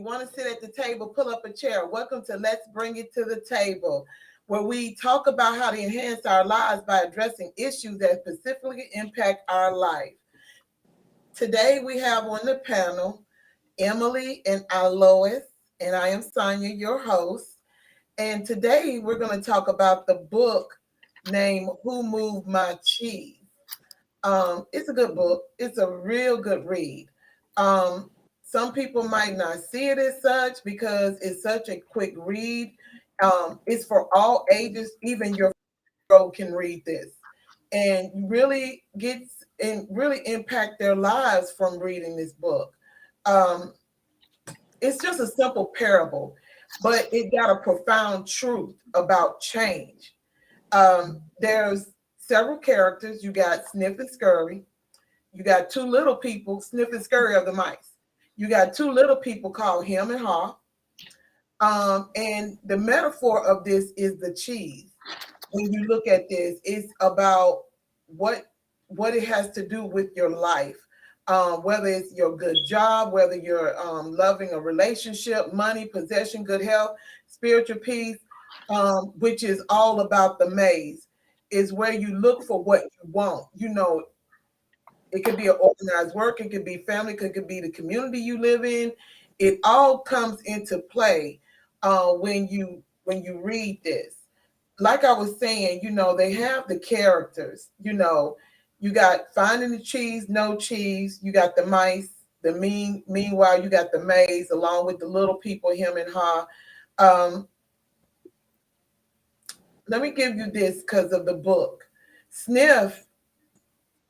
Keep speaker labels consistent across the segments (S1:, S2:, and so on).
S1: want to sit at the table, pull up a chair. Welcome to Let's Bring It to the Table, where we talk about how to enhance our lives by addressing issues that specifically impact our life. Today we have on the panel Emily and Alois, and I am Sonia, your host. And today we're going to talk about the book named Who Moved My Cheese. It's a good book. It's a real good read. Um, some people might not see it as such because it's such a quick read. It's for all ages, even your can read this and really gets and really impact their lives from reading this book. Um, it's just a simple parable, but it got a profound truth about change. There's several characters. You got Sniff and Scurry. You got two little people, Sniff and Scurry of the mice. You got two little people called Him and Haw. And the metaphor of this is the cheese. When you look at this, it's about what what it has to do with your life. Whether it's your good job, whether you're loving a relationship, money, possession, good health, spiritual peace, which is all about the maze, is where you look for what you want. You know, it could be an organized work, it could be family, it could be the community you live in. It all comes into play when you read this. Like I was saying, they have the characters. You got finding the cheese, no cheese. You got the mice. Meanwhile, you got the maze along with the little people, him and her. Um, Let me give you this because of the book. Sniff,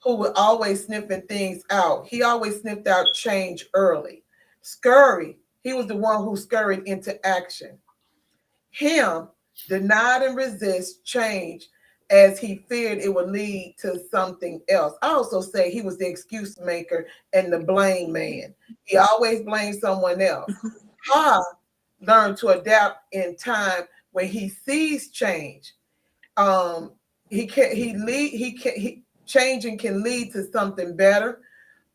S1: who would always sniffing things out, he always sniffed out change early. Scurry, he was the one who scurried into action. Him denied and resist change as he feared it would lead to something else. I also say he was the excuse maker and the blame man. He always blamed someone else. Ha learned to adapt in time when he sees change. Um, changing can lead to something better.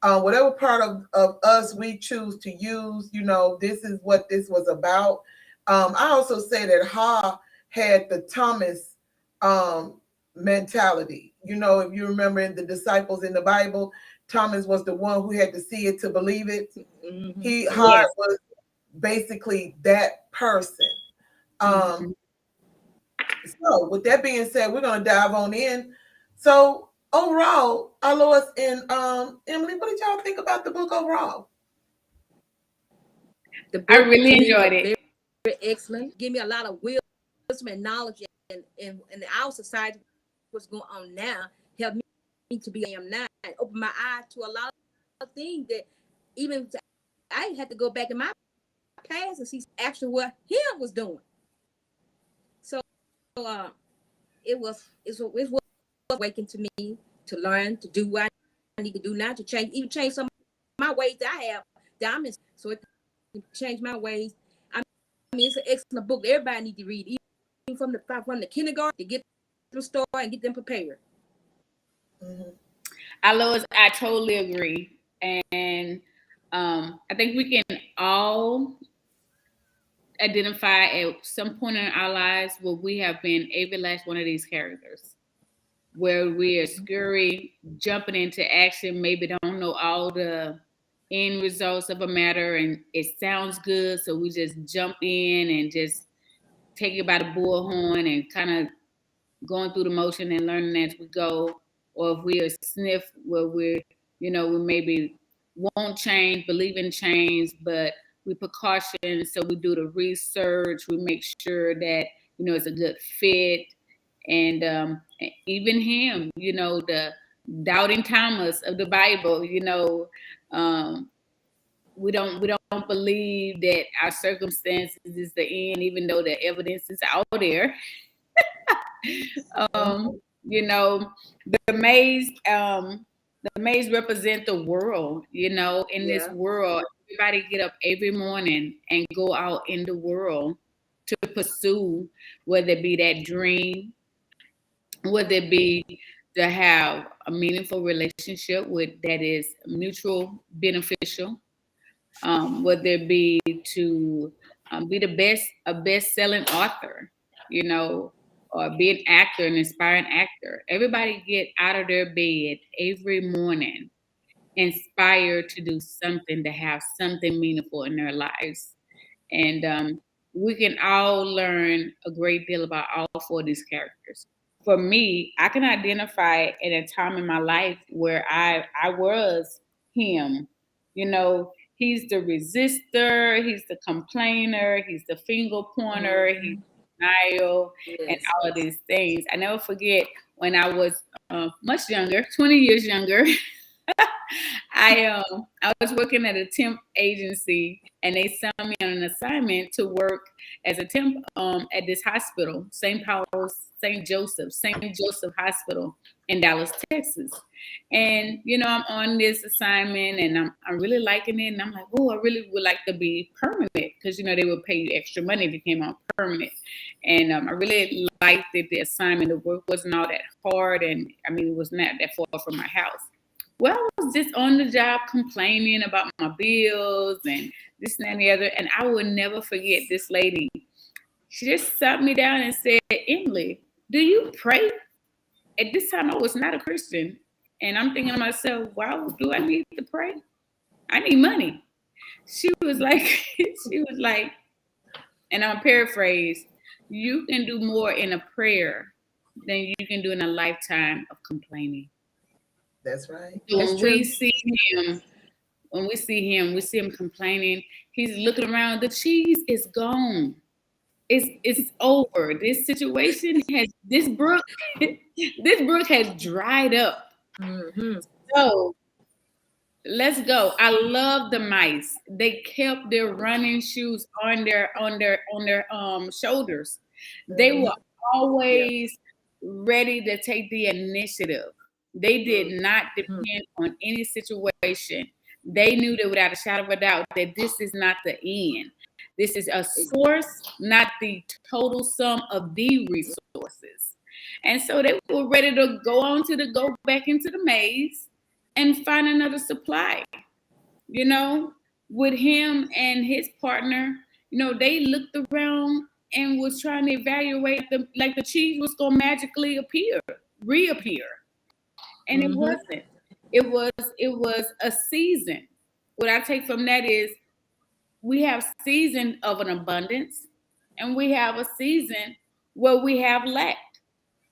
S1: Whatever part of us we choose to use, this is what this was about. I also say that Ha had the Thomas mentality. If you remember in the disciples in the Bible, Thomas was the one who had to see it to believe it. Ha
S2: Yes.
S1: was basically that person. Um, so with that being said, we're gonna dive on in. So overall, Alois and Emily, what did y'all think about the book overall?
S2: The
S3: I
S2: book
S3: really
S2: to me
S3: enjoyed
S2: was
S3: it.
S2: very excellent. Give me a lot of wisdom and knowledge in our society, what's going on now, helped me to be I am now. And open my eye to a lot of things that even I had to go back in my past and see actually what him was doing. So uh, it was awakened to me to learn to do what I need to do now to change some of my ways that I have that I'm in. So it changed my ways. I mean, it's an excellent book. Everybody need to read, even from the kindergarten to get to the store and get them prepared.
S1: Mhm.
S3: I totally agree. And I think we can all identify at some point in our lives where we have been every last one of these characters, where we are scurry, jumping into action, maybe don't know all the end results of a matter, and it sounds good, so we just jump in and just take it by the bullhorn and kind of going through the motion and learning as we go. Or if we are sniff where we maybe won't change, believe in change, but we precaution. So we do the research, we make sure that, it's a good fit. And even him, the doubting Thomas of the Bible, um, we don't believe that our circumstances is the end, even though the evidence is out there. um, you know, the maze, the maze represent the world. In this
S2: Yeah.
S3: world, everybody get up every morning and go out in the world to pursue, whether it be that dream, whether it be to have a meaningful relationship with that is mutual beneficial, whether it be to be a best-selling author, you know, or be an actor, an inspiring actor. Everybody get out of their bed every morning inspired to do something, to have something meaningful in their lives. And we can all learn a great deal about all four of these characters. For me, I can identify at a time in my life where I was him. You know, he's the resistor, he's the complainer, he's the finger pointer, he's denial, and
S2: Yes.
S3: all of these things. I never forget when I was much younger, 20 years younger. I was working at a temp agency, and they sent me on an assignment to work as a temp at this hospital, St. Joseph Hospital in Dallas, Texas. And you know, I'm on this assignment, and I'm really liking it, and I'm like, oh, I really would like to be permanent, because you know they would pay you extra money if you came on permanent. And I really liked it, the assignment. The work wasn't all that hard, and I mean, it was not that far from my house. Well, I was just on the job complaining about my bills and this and that and the other. And I will never forget this lady. She just sat me down and said, Emily, do you pray? At this time, I was not a Christian. And I'm thinking to myself, why do I need to pray? I need money. She was like, and I'm paraphrase, you can do more in a prayer than you can do in a lifetime of complaining.
S1: That's right.
S3: So
S1: That's
S3: when
S1: true.
S3: we see him complaining. He's looking around. The cheese is gone. It's over. This situation this brook has dried up.
S2: Mm-hmm.
S3: So let's go. I love the mice. They kept their running shoes on their shoulders. They were always ready to take the initiative. They did not depend on any situation. They knew that without a shadow of a doubt that this is not the end. This is a source, not the total sum of the resources. And so they were ready to go back into the maze and find another supply. You know, with him and his partner, you know, they looked around and was trying to evaluate like the cheese was gonna magically reappear. And it wasn't. It was a season. What I take from that is we have season of an abundance, and we have a season where we have lack.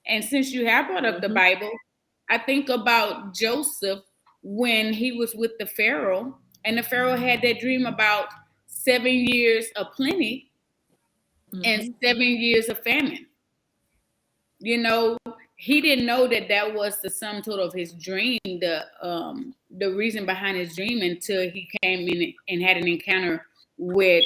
S3: And since you have brought up the Bible, I think about Joseph when he was with the Pharaoh, and the Pharaoh had that dream about 7 years of plenty and 7 years of famine. You know, he didn't know that was the sum total of his dream, the reason behind his dream, until he came in and had an encounter with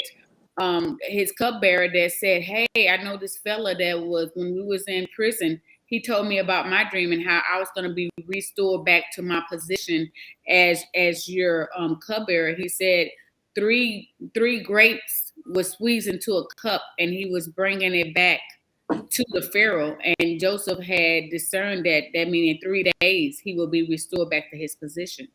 S3: his cupbearer that said, hey, I know this fella that was, when we was in prison, he told me about my dream and how I was going to be restored back to my position as your cupbearer. He said three grapes was squeezed into a cup, and he was bringing it back to the Pharaoh, and Joseph had discerned that meaning 3 days he will be restored back to his position.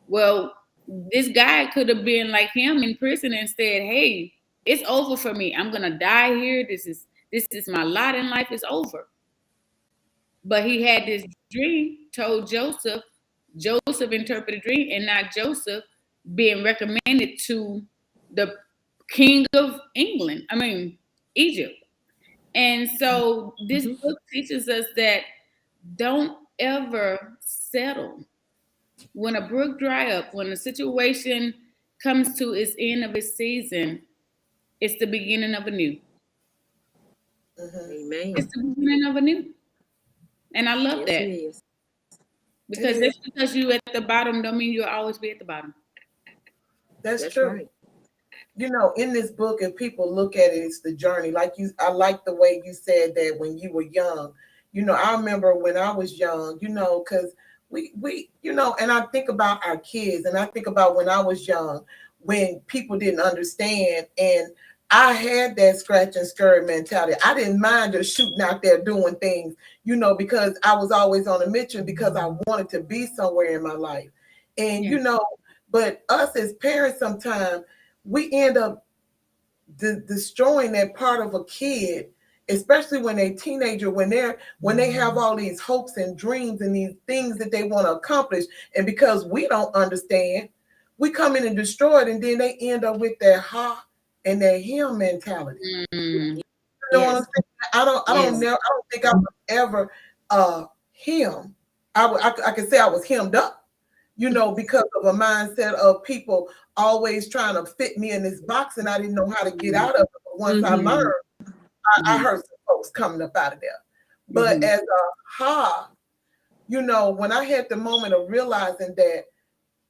S3: Well, this guy could have been like him in prison and said, hey, it's over for me. I'm gonna die here. This is my lot in life. It's over. But he had this dream, told Joseph. Joseph interpreted the dream, and not Joseph being recommended to the king of Egypt. And so this book teaches us that don't ever settle. When a brook dry up, when a situation comes to its end of its season, it's the beginning of a new.
S2: Amen.
S3: It's the beginning of a new. And I love that.
S2: It is.
S3: Because just because you're at the bottom don't mean you'll always be at the bottom.
S1: That's true. Right. You know, in this book, if people look at it, it's the journey. I like the way you said that when you were young. You know, I remember when I was young, you know, because we, you know, and I think about our kids, and I think about when I was young, when people didn't understand, and I had that scratch and scurry mentality. I didn't mind just shooting out there doing things, you know, because I was always on a mission, because I wanted to be somewhere in my life. And, you know, But us as parents, sometimes we end up destroying that part of a kid, especially when they're teenager, when they have all these hopes and dreams and these things that they want to accomplish, and because we don't understand, we come in and destroy it, and then they end up with their ha and their him mentality.
S3: Mm.
S1: You know
S2: Yes.
S1: what I'm saying? I don't think I was ever him. I could say I was hemmed up, you know, because of a mindset of people always trying to fit me in this box, and I didn't know how to get out of it. But once I learned, I heard some folks coming up out of there. But as a ha, you know, when I had the moment of realizing that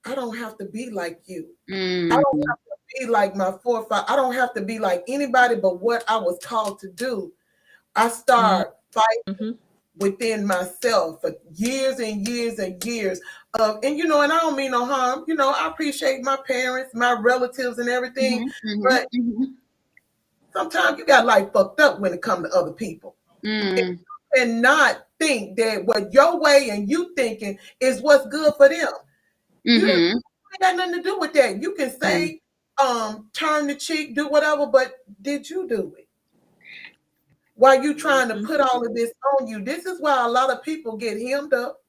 S1: I don't have to be like you. I don't have to be like my forefathers. I don't have to be like anybody but what I was called to do. I start fighting within myself for years and years and years of, and you know, and I don't mean no harm. You know, I appreciate my parents, my relatives, and everything. But sometimes you got life fucked up when it comes to other people, and not think that what your way and you thinking is what's good for them. You ain't got nothing to do with that. You can say, turn the cheek, do whatever, but did you do it? While you trying to put all of this on you. This is why a lot of people get hemmed up,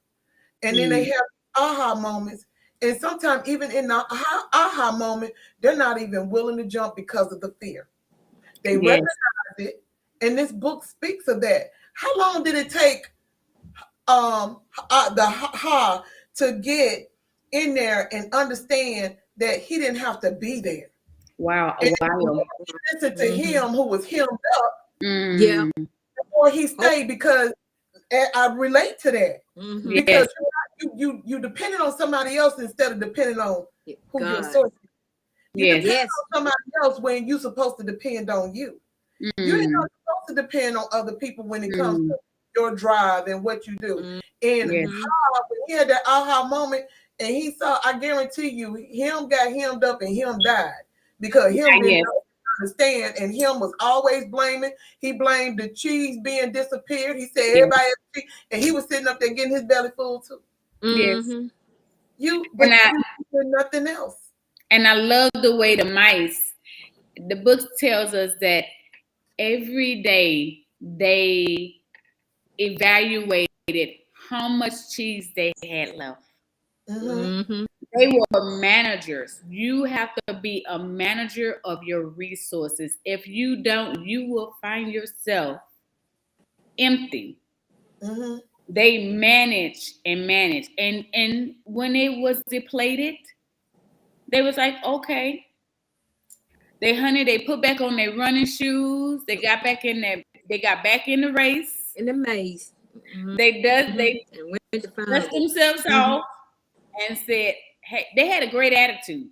S1: and then they have aha moments. And sometimes even in the aha moment, they're not even willing to jump because of the fear. They recognize it, and this book speaks of that. How long did it take the ha to get in there and understand that he didn't have to be there?
S3: Wow.
S1: And listen to him who was hemmed up
S2: Yeah.
S1: before he stayed, because I relate to that. Because you depending on somebody else instead of depending on who your source is. You depend on somebody else when you're supposed to depend on you. You're not supposed to depend on other people when it comes to your drive and what you do. And when he had that aha moment and he saw, I guarantee you, him got hemmed up and him died because him didn't understand, and him was always blaming. He blamed the cheese being disappeared. He said everybody ate cheese, and he was sitting up there getting his belly full too. You did nothing else.
S3: And I love the way the book tells us that every day they evaluated how much cheese they had left. They were managers. You have to be a manager of your resources. If you don't, you will find yourself empty. They manage. And when it was depleted, they was like, okay. They put back on their running shoes. They got back in the race.
S2: In the maze.
S3: They dust themselves off and said, hey, they had a great attitude.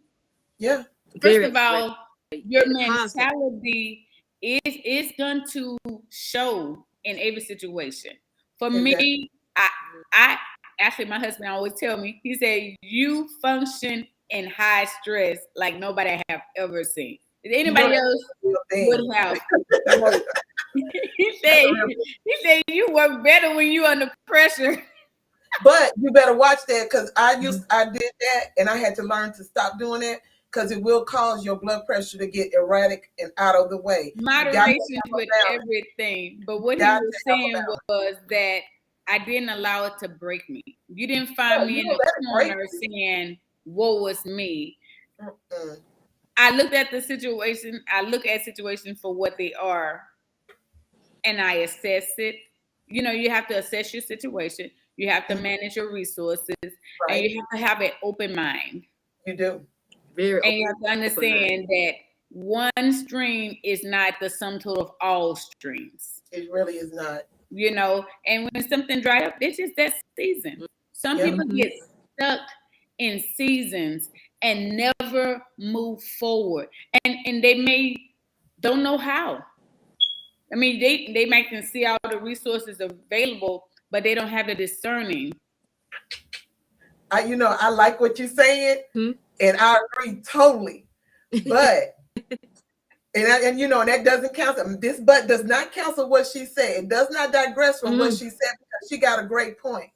S1: Yeah.
S3: First of all, your mentality is going to show in every situation. For me, I actually, my husband always tell me, he said, you function in high stress like nobody have ever seen. Anybody else would have. He said you work better when you under pressure.
S1: But you better watch that, because I did that, and I had to learn to stop doing that, because it will cause your blood pressure to get erratic and out of the way.
S3: Moderation with everything. But what he was saying was that I didn't allow it to break me. You didn't find me in the corner saying, woe is me. I looked at the situation. I look at situations for what they are, and I assess it. You know, you have to assess your situation. You have to manage your resources, and you have to have an open mind.
S1: You do.
S3: And you have to understand that one stream is not the sum total of all streams.
S1: It really is not.
S3: You know, and when something dry up, it's just that season. Some people get stuck in seasons and never move forward, and they don't know how. I mean, they might can see all the resources available, but they don't have the discerning.
S1: I like what you're saying, and I agree totally. But and that doesn't cancel. This but does not cancel what she said. It does not digress from what she said, because she got a great point.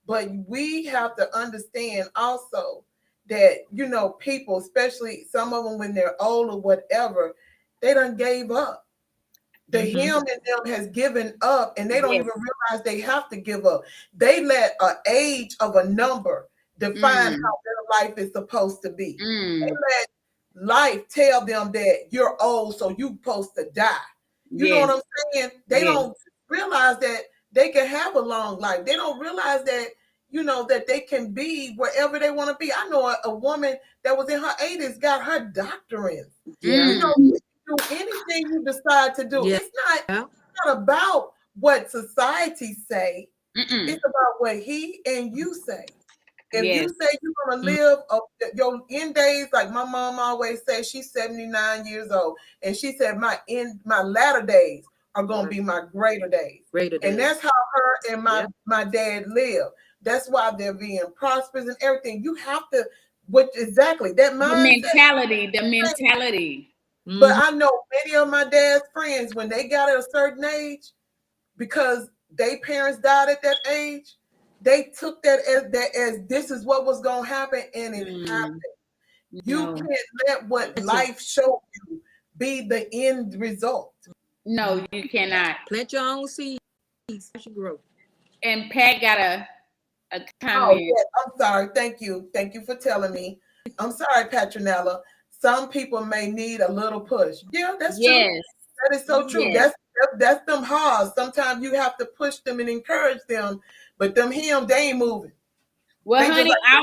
S1: But we have to understand also, that, you know, people, especially some of them when they're old or whatever, they done gave up. The him in them has given up, and they don't even realize they have to give up. They let an age of a number define how their life is supposed to be. They let life tell them that you're old, so you're supposed to die. You know what I'm saying? They don't realize that they can have a long life. They don't realize that, you know, that they can be wherever they want to be. I know a woman that was in her 80s got her doctorate. You know, you can do anything you decide to do. It's not about what society say. It's about what he and you say. If you say you're gonna live your end days, like my mom always says, she's 79 years old, and she said my latter days are gonna be my greater days. And that's how her and my dad live. That's why they're being prosperous and everything. You have to, that mindset,
S3: the mentality.
S1: But I know many of my dad's friends, when they got at a certain age, because their parents died at that age, they took that as this is what was going to happen, and it happened. You can't let what life show you be the end result.
S3: No, you cannot.
S2: Plant your own seeds. Should grow.
S3: And Pat got a comment.
S1: Oh, yes. I'm sorry. Thank you. Thank you for telling me. I'm sorry, Petronella. Some people may need a little push. Yeah, that's true. That is so true. That's them hard. Sometimes you have to push them and encourage them, but them him, they ain't moving.
S3: Well, honey, I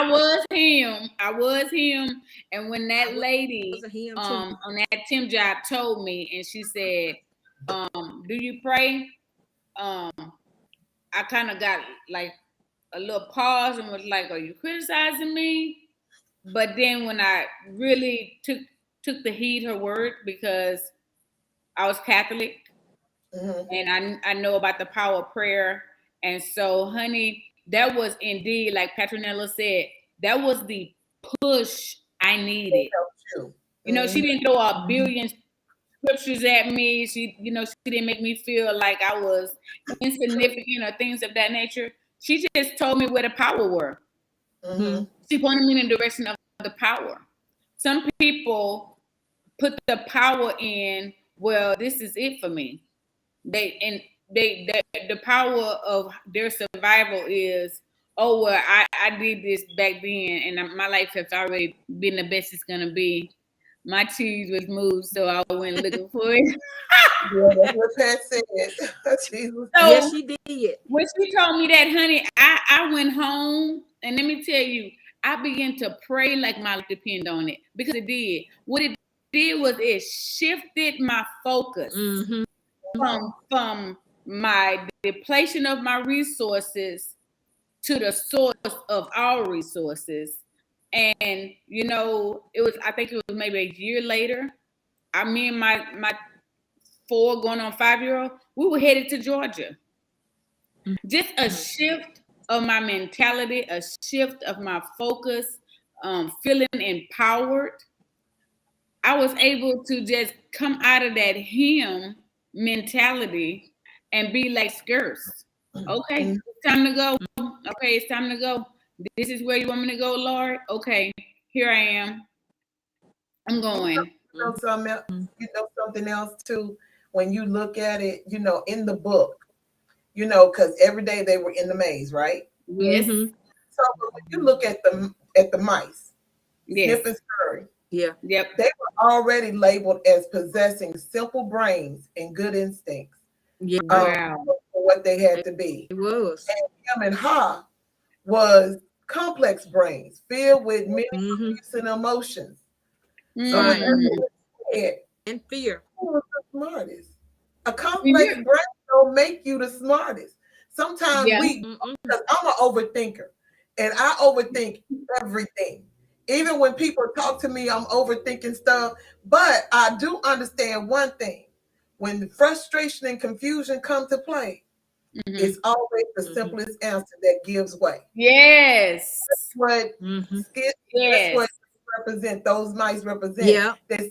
S3: was him. And when that lady on that Tim job told me, and she said, do you pray? I kind of got like a little pause and was like, are you criticizing me? But then when I really took the heed her word, because I was Catholic, and I know about the power of prayer. And so, honey, that was indeed, like Petronella said, that was the push I needed. You know, she didn't throw a billion scriptures at me. She didn't make me feel like I was insignificant or things of that nature. She just told me where the power were. She pointed me in the direction of the power. Some people put the power in, well, this is it for me. The power of their survival is, oh, well, I did this back then, and my life has already been the best it's gonna be. My cheese was moved, so I went looking for it.
S1: That's what Pat said.
S2: So, yes, she did.
S3: When she told me that, honey, I went home, and let me tell you, I began to pray like my life depended on it, because it did. What it did was it shifted my focus from my depletion of my resources to the source of our resources. And I think it was maybe a year later, me and my 4 going on 5-year-old, we were headed to Georgia. Just a shift of my mentality, a shift of my focus, feeling empowered. I was able to just come out of that him mentality and be like Skirts. Okay, it's time to go. Okay, it's time to go. This is where you want me to go, Lord? Okay, here I am. I'm going.
S1: You know something else too, when you look at it, in the book, because every day they were in the maze, right?
S3: Yes.
S1: So when you look at the mice, Snip and Scurry,
S3: Yep.
S1: They were already labeled as possessing simple brains and good instincts. For what they had to be.
S2: It was.
S1: And him and Ha was complex brains filled with many and emotions. So
S2: and fear.
S1: Who was the smartest? A complex brain don't make you the smartest. Sometimes because I'm an overthinker, and I overthink everything. Even when people talk to me, I'm overthinking stuff. But I do understand one thing. When the frustration and confusion come to play, it's always the simplest answer that gives way.
S3: Yes.
S1: That's what, that's what those mice represent.
S2: Yeah.
S1: That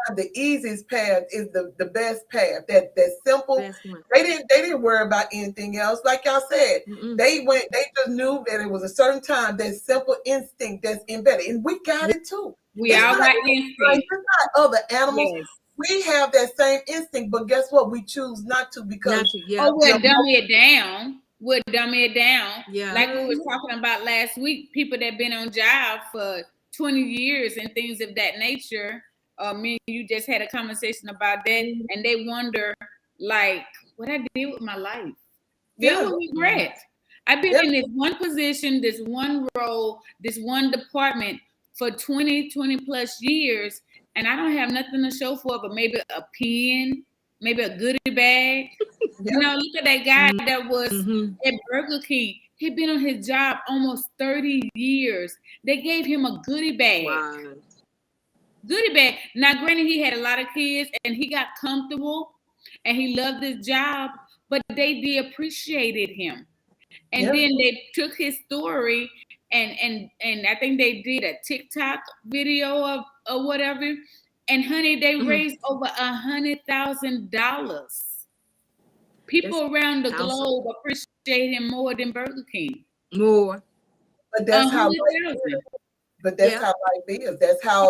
S1: sometimes the easiest path is the best path. That simple.
S2: Best one.
S1: They didn't worry about anything else. Like y'all said,
S2: Mm-mm.
S1: they just knew that it was a certain time, that simple instinct that's embedded. And we got it too.
S3: We
S1: It's
S3: all
S1: not
S3: got
S1: like
S3: instinct.
S1: it's not other animals.
S3: Yes.
S1: We have that same instinct, but guess what? We choose not to because
S2: Not to, yeah.
S3: Oh, we'll dummy it down. We'll dummy it down.
S2: Yeah.
S3: Like we were talking about last week, people that been on job for 20 years and things of that nature. Me and you just had a conversation about that, and they wonder, like, what I did with my life. Filled with regret. I've been in this one position, this one role, this one department for 20 plus years, and I don't have nothing to show for it, but maybe a pen, maybe a goodie bag. You know, look at that guy that was at Burger King. He'd been on his job almost 30 years. They gave him a goodie bag.
S2: Wow.
S3: Goodie bag. Now, granted, he had a lot of kids and he got comfortable and he loved his job, but they did appreciated him. And then they took his story and I think they did a TikTok video of or whatever. And honey, they raised over $100,000. People around the globe appreciate him more than Burger King.
S2: More.
S1: But that's how life is. But that's how life is. That's how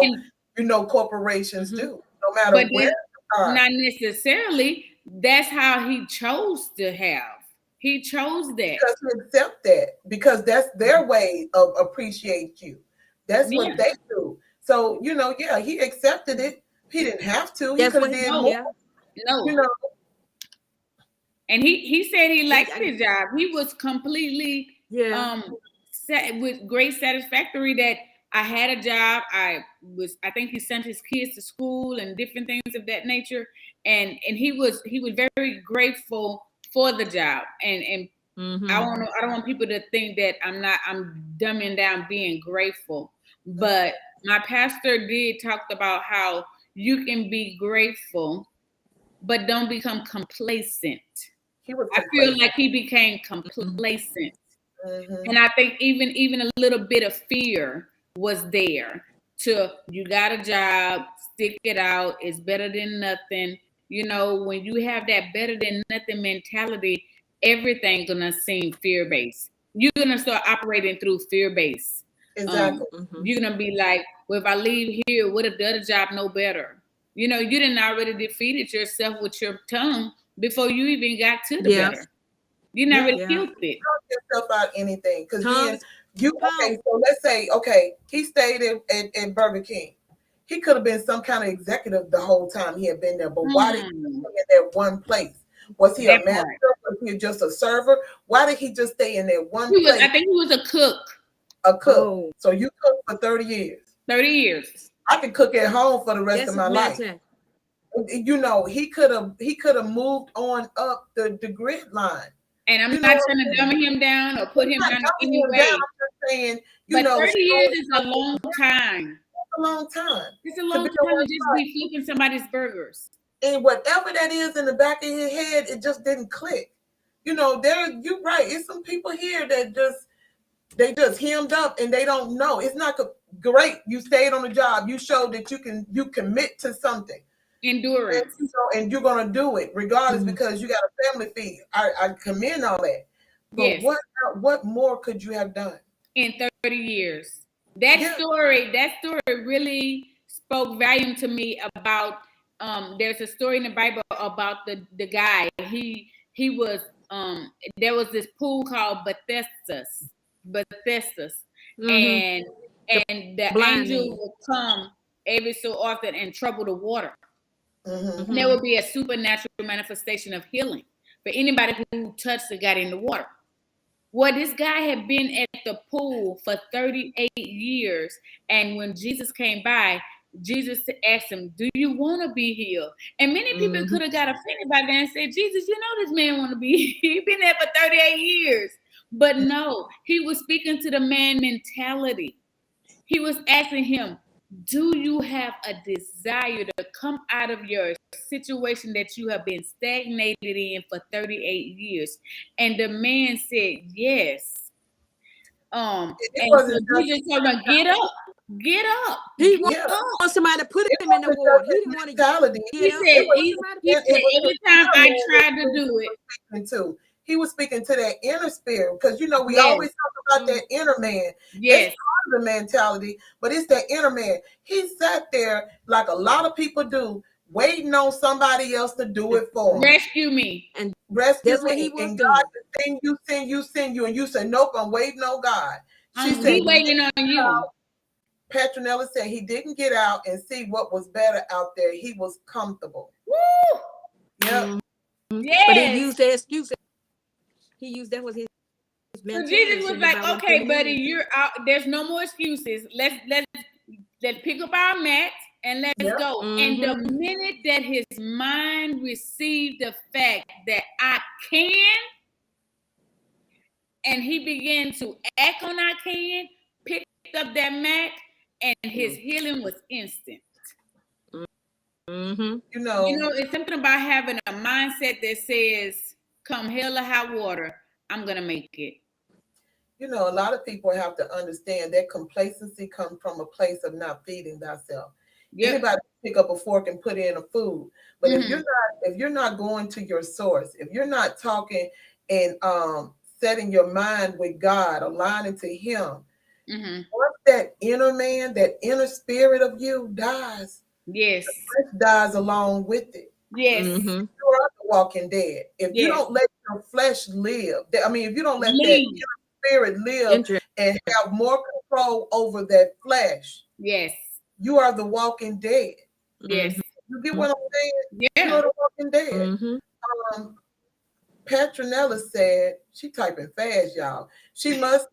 S1: corporations do. No matter where you are.
S3: Not necessarily. That's how he chose to have. He chose that.
S1: Because he accept that. Because that's their way of appreciate you. That's what they do. So, he accepted it. He didn't have to. He could have did more.
S3: No. And he said he liked his job. He was completely with great satisfactory that I had a job. I think he sent his kids to school and different things of that nature. And he was very grateful for the job. And I don't want people to think that I'm dumbing down being grateful. But my pastor did talk about how you can be grateful, but don't become complacent. I feel like he became complacent. And I think even a little bit of fear was there you got a job, stick it out, it's better than nothing. When you have that better than nothing mentality, everything gonna seem fear-based. You're gonna start operating through fear-based.
S1: Exactly.
S3: You're gonna be like, well, if I leave here, what if the other job no better? You didn't already defeated yourself with your tongue before you even got to the better. You never killed it.
S1: Talk yourself out anything. Because then so let's say, he stayed in Burger King. He could have been some kind of executive the whole time he had been there. But why did he stay in that one place? Was he a manager? Was he just a server? Why did he just stay in that one place?
S3: I think he was a cook.
S1: A cook. Oh. So you cooked for 30 years.
S3: 30 years.
S1: I can cook at home for the rest of my life. He could have moved on up the grid line.
S3: And I'm not trying to dummy him down or put him down in any way. I'm just saying, 30 years is a long time.
S1: It's a long time.
S3: It's a long time to just be flipping somebody's burgers.
S1: And whatever that is in the back of your head, it just didn't click. You're right. It's some people here that they just hemmed up and they don't know. It's not great. You stayed on the job. You showed that you commit to something.
S3: Endurance.
S1: And you're gonna do it regardless because you got a family feed. I commend all that. But what more could you have done
S3: in 30 years? That story really spoke volume to me about there's a story in the Bible about the guy. He was there was this pool called Bethesda's. And the angel would come every so often and trouble the water. And there would be a supernatural manifestation of healing for anybody who touched or got in the water. Well, this guy had been at the pool for 38 years. And when Jesus came by, Jesus asked him, do you want to be healed? And many people could have got offended by that and said, Jesus, this man want to be healed. He's been there for 38 years. But no, he was speaking to the man mentality. He was asking him, do you have a desire to come out of your situation that you have been stagnated in for 38 years? And the man said, yes. And so Jesus told him, get up. get up.
S2: He
S1: Yeah.
S2: wants somebody to put
S1: It
S2: him in the
S1: wasn't
S2: water.
S1: just
S2: He
S1: his
S2: didn't want to
S1: mentality.
S3: He
S2: get up.
S3: said,
S2: He
S3: he
S2: wanted
S3: said
S1: It was
S3: every
S1: his
S3: time I
S1: inner
S3: tried
S1: man
S3: to do it,
S1: speaking to. He was speaking to that inner spirit because we
S3: Yes.
S1: always talk about that inner man.
S3: yes,
S1: It's part of the mentality, but it's that inner man. He sat there like a lot of people do, waiting on somebody else to do it for him.
S3: rescue me.
S2: And
S1: Rescue
S2: that's what
S1: me.
S2: he was
S1: And
S2: doing.
S1: God can send you. And you say, nope, I'm waiting on God. She
S3: I'm
S1: said,
S3: waiting on you.
S1: Petronella said he didn't get out and see what was better out there. He was comfortable.
S3: Woo!
S1: Yep.
S3: Yes.
S2: But he used the excuse. He used that was his
S3: So
S2: mentality.
S3: Jesus was like,
S2: Nobody
S3: okay,
S2: put him
S3: buddy,
S2: in.
S3: you're out. There's no more excuses. Let's pick up our mat and let's
S1: Yep.
S3: go. And the minute that his mind received the fact that I can, and he began to act on I can, picked up that mat, and his healing was instant.
S2: Mm-hmm.
S1: You know,
S3: It's something about having a mindset that says, come hell or high water, I'm going to make it.
S1: a lot of people have to understand that complacency comes from a place of not feeding thyself.
S3: Yep.
S1: Anybody can pick up a fork and put in a food, but if you're not going to your source, if you're not talking and setting your mind with God, aligning to Him, once that inner man, that inner spirit of you dies,
S3: Yes,
S1: the flesh dies along with it.
S3: yes,
S2: Mm-hmm.
S1: You are the walking dead. If you
S3: Yes.
S1: don't let your flesh live, if you don't let that
S3: Leave.
S1: inner spirit live and have more control over that flesh,
S3: Yes,
S1: you are the walking dead.
S3: yes,
S1: You get what I'm saying?
S3: yeah.
S1: You are the walking dead.
S2: Mm-hmm.
S1: Petronella said, she typing fast, y'all. You must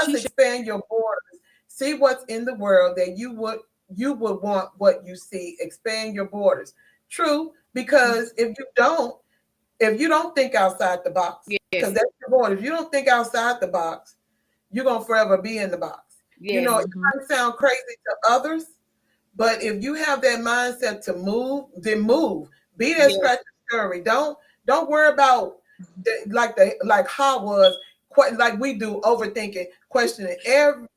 S1: expand your borders. See what's in the world that you would want what you see. Expand your borders. True, because if you don't think outside the box,
S3: Yes.
S1: because that's your border. If you don't think outside the box, you're gonna forever be in the box.
S3: Yes.
S1: It might sound crazy to others, but if you have that mindset to move, then move. Be that scratch and scurry. Don't worry about like how was like we do, overthinking, questioning every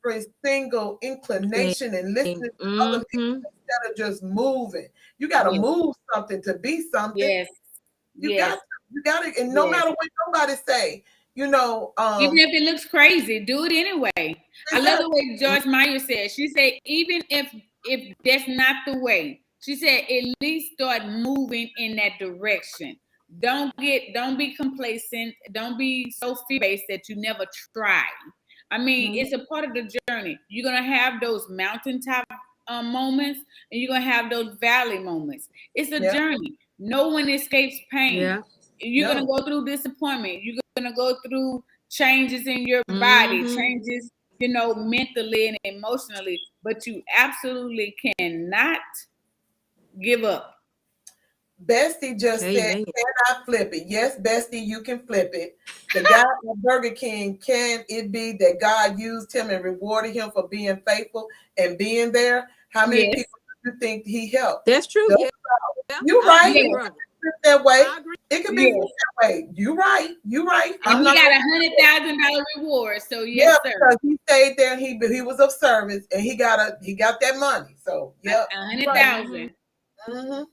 S1: single inclination and listening to other people instead of just moving. You got to move something to be something.
S3: Yes.
S1: You got to, and no matter what nobody say,
S3: even if it looks crazy, do it anyway. I love the way Joyce Meyer said. She said, even if that's not the way, she said, at least start moving in that direction. Don't be complacent. Don't be so fear-based that you never try. I mean, it's a part of the journey. You're gonna have those mountaintop moments, and you're gonna have those valley moments. It's a journey. No one escapes pain.
S2: Yeah.
S3: You're gonna go through disappointment. You're gonna go through changes in your body, changes, mentally and emotionally. But you absolutely cannot give up.
S1: Bestie just said, "Can I flip it?" Yes, Bestie, you can flip it. The guy at Burger King, can it be that God used him and rewarded him for being faithful and being there? How many people do you think he helped?
S2: That's true.
S1: You're right.
S2: Agree,
S1: that way.
S2: I agree.
S1: It could be that way. You're right.
S3: And he got $100,000 reward. So yes, sir.
S1: Because he stayed there and he was of service and he got that money. So
S3: $100,000.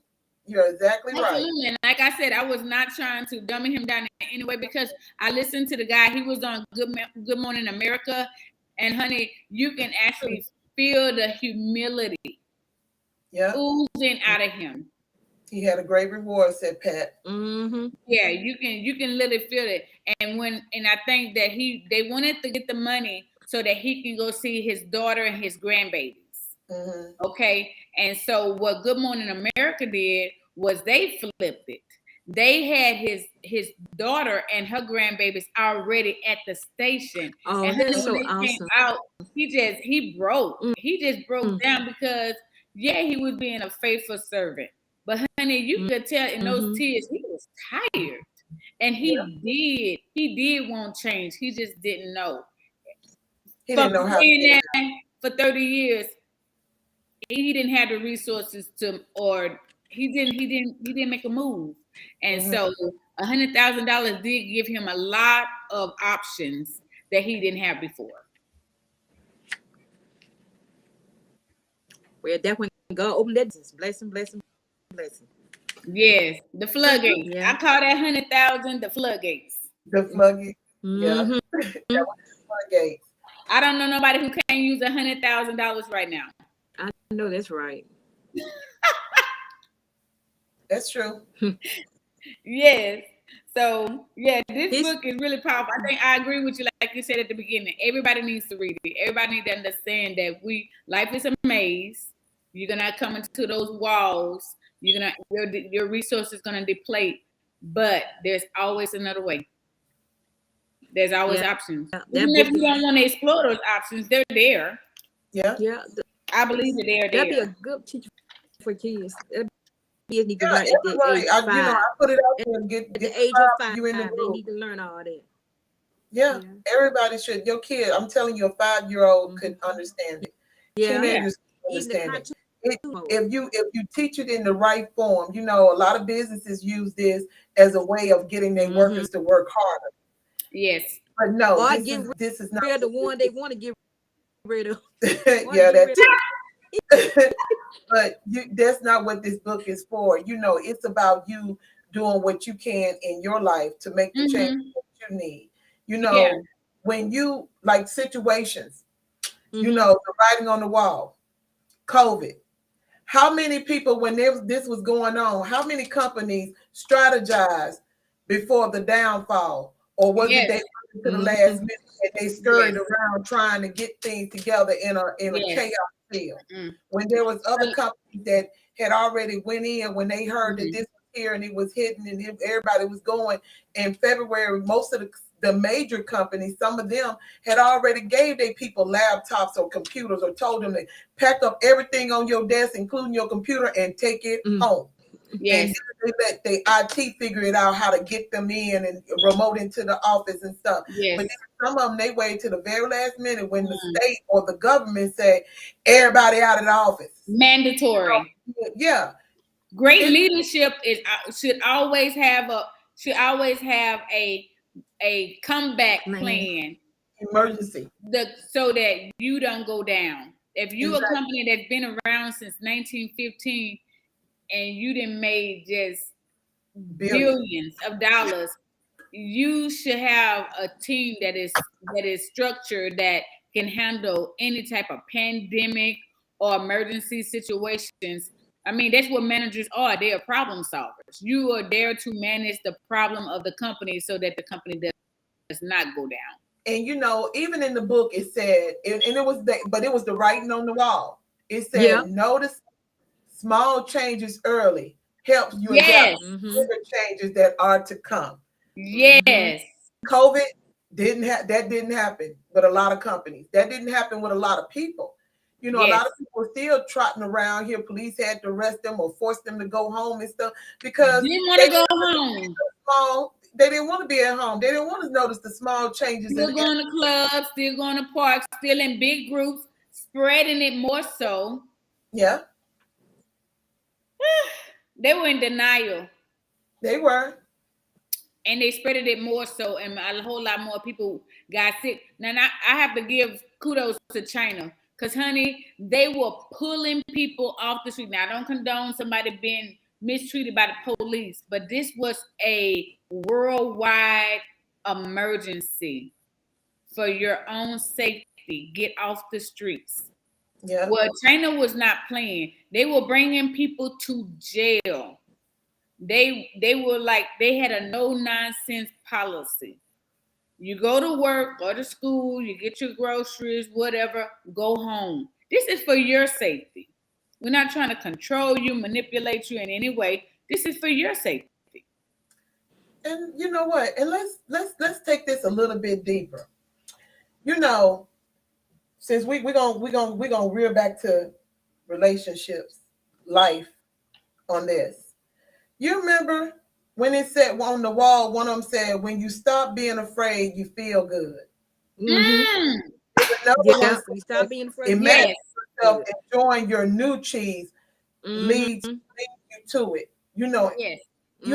S1: You're exactly right.
S3: Absolutely. And like I said, I was not trying to dummy him down in any way because I listened to the guy. He was on Good Morning America. And honey, you can actually feel the humility oozing out of him.
S1: He had a great reward, said Pat.
S3: Yeah, you can literally feel it. And I think that they wanted to get the money so that he can go see his daughter and his grandbabies. Okay. And so what Good Morning America did was they flipped it. They had his daughter and her grandbabies already at the station.
S2: Oh,
S3: and
S2: that's so
S3: when they
S2: awesome.
S3: came out, he broke. He just broke down because he was being a faithful servant. But honey, you could tell in those tears he was tired. And he did want change. He just didn't know.
S1: He didn't know how to
S3: for 30 years. He didn't have the resources or he didn't make a move. And so $100,000 did give him a lot of options that he didn't have before.
S2: Well, that when God open that blessing, blessing, blessing.
S3: Yes, the floodgates.
S2: Yeah.
S3: I call that 100,000 the floodgates.
S1: The floodgates. Yeah.
S2: Mhm.
S1: That was the floodgates.
S3: I don't know nobody who can't use $100,000 right now.
S2: I know that's right.
S1: That's true.
S3: Yes. So yeah, this
S2: This-
S3: book is really powerful. I think I agree with you, like you said at the beginning. Everybody needs to read it. Everybody needs to understand that life is a maze. You're gonna come into those walls. Your resources gonna deplete, but there's always another way. There's always options.
S2: That
S3: Even
S2: book
S3: if you don't want to explore those options, they're there.
S1: Yeah.
S2: Yeah,
S3: I believe that they're
S2: that'd be a
S3: there.
S2: good teacher for kids. Kids need to
S1: Yeah,
S2: learn at the
S1: everybody.
S2: age
S1: I,
S2: of 5.
S1: I put it out there and
S2: At
S1: get
S2: the age of 5,
S1: you in the
S2: they
S1: group.
S2: need to learn all that.
S1: Yeah, everybody should. Your kid, I'm telling you, a 5-year-old could understand it.
S2: Yeah.
S1: Teenagers
S2: Even
S1: understand
S2: the
S1: it.
S2: cartoon.
S1: If you teach it in the right form, a lot of businesses use this as a way of getting their workers to work harder.
S3: Yes.
S1: But no,
S2: Or
S1: this is not
S2: They're the one they want to get rid of.
S1: yeah, that too. But that's not what this book is for. It's about you doing what you can in your life to make the change that you need. When you like situations, the writing on the wall, COVID. How many people, when this was going on, how many companies strategized before the downfall? Or was it they went to the last minute and they scurried around trying to get things together in a chaos field? When there was other companies that had already went in when they heard that this was here and it was hidden and everybody was going. In February, most of the major companies, some of them had already gave their people laptops or computers or told them to pack up everything on your desk, including your computer, and take it home.
S3: Yes.
S1: And they let the IT figure it out how to get them in and remote into the office and stuff.
S3: Yes.
S1: But some of them, they waited to the very last minute when the state or the government said, everybody out of the office.
S3: Mandatory.
S1: Yeah.
S3: Great leadership should always have a comeback plan.
S1: Emergency.
S3: So that you don't go down. If you're a company that's been around since 1915 and you done made just billions of dollars, you should have a team that is structured that can handle any type of pandemic or emergency situations. I mean, that's what managers are. They are problem solvers. You are there to manage the problem of the company so that the company does not go down.
S1: And even in the book, it said, and it was the writing on the wall. It said, notice small changes early helps you adapt to bigger changes that are to come.
S3: Yes.
S1: COVID didn't happen with a lot of companies. That didn't happen with a lot of people. A lot of people were still trotting around here. Police had to arrest them or force them to go home and stuff because
S3: they didn't want to go home.
S1: They didn't want to be at home. They didn't want to notice the small changes.
S3: Still going to clubs, still going to parks, still in big groups, spreading it more so.
S1: Yeah.
S3: They were in denial.
S1: They were.
S3: And they spreaded it more so, and a whole lot more people got sick. Now, I have to give kudos to China because, honey, they were pulling people off the street. Now, I don't condone somebody being mistreated by the police, but this was a worldwide emergency for your own safety. Get off the streets.
S1: Yeah.
S3: Well, China was not playing. They were bringing people to jail. They were like, they had a no nonsense policy. You go to work, go to school, you get your groceries, whatever, go home. This is for your safety. We're not trying to control you, manipulate you in any way. This is for your safety.
S1: And you know what? And let's take this a little bit deeper. Since we're gonna rear back to relationships, life on this. You remember when it said on the wall, one of them said, when you stop being afraid, you feel good.
S2: You stop being afraid.
S1: Imagine yourself enjoying your new cheese leads you to it. You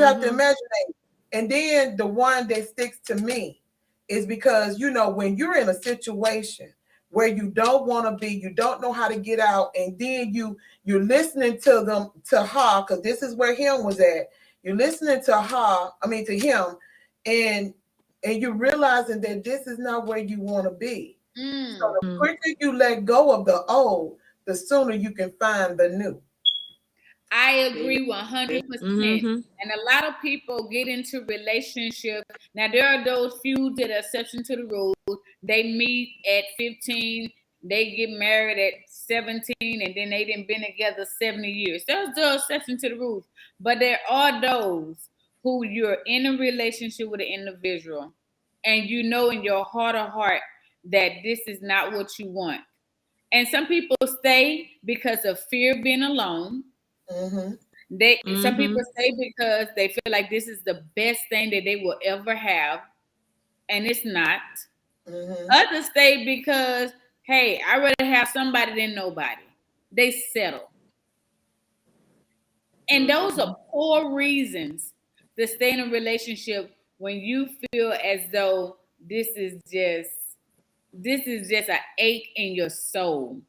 S1: have to imagine that. And then the one that sticks to me is because, when you're in a situation where you don't want to be, you don't know how to get out, and then you're listening to them, to her, because this is where him was at. You're listening to to him, and you're realizing that this is not where you want to be. So the quicker you let go of the old, the sooner you can find the new.
S3: I agree 100%. And a lot of people get into relationships. Now, there are those few that are exception to the rule. They meet at 15, they get married at 17, and then they done been together 70 years. There's the exception to the rules. But there are those who you're in a relationship with an individual, and you know in your heart of heart that this is not what you want. And some people stay because of fear of being alone. Some people stay because they feel like this is the best thing that they will ever have, and it's not. Others stay because, hey, I'd rather have somebody than nobody. They settle. And those are poor reasons to stay in a relationship when you feel as though this is just an ache in your soul.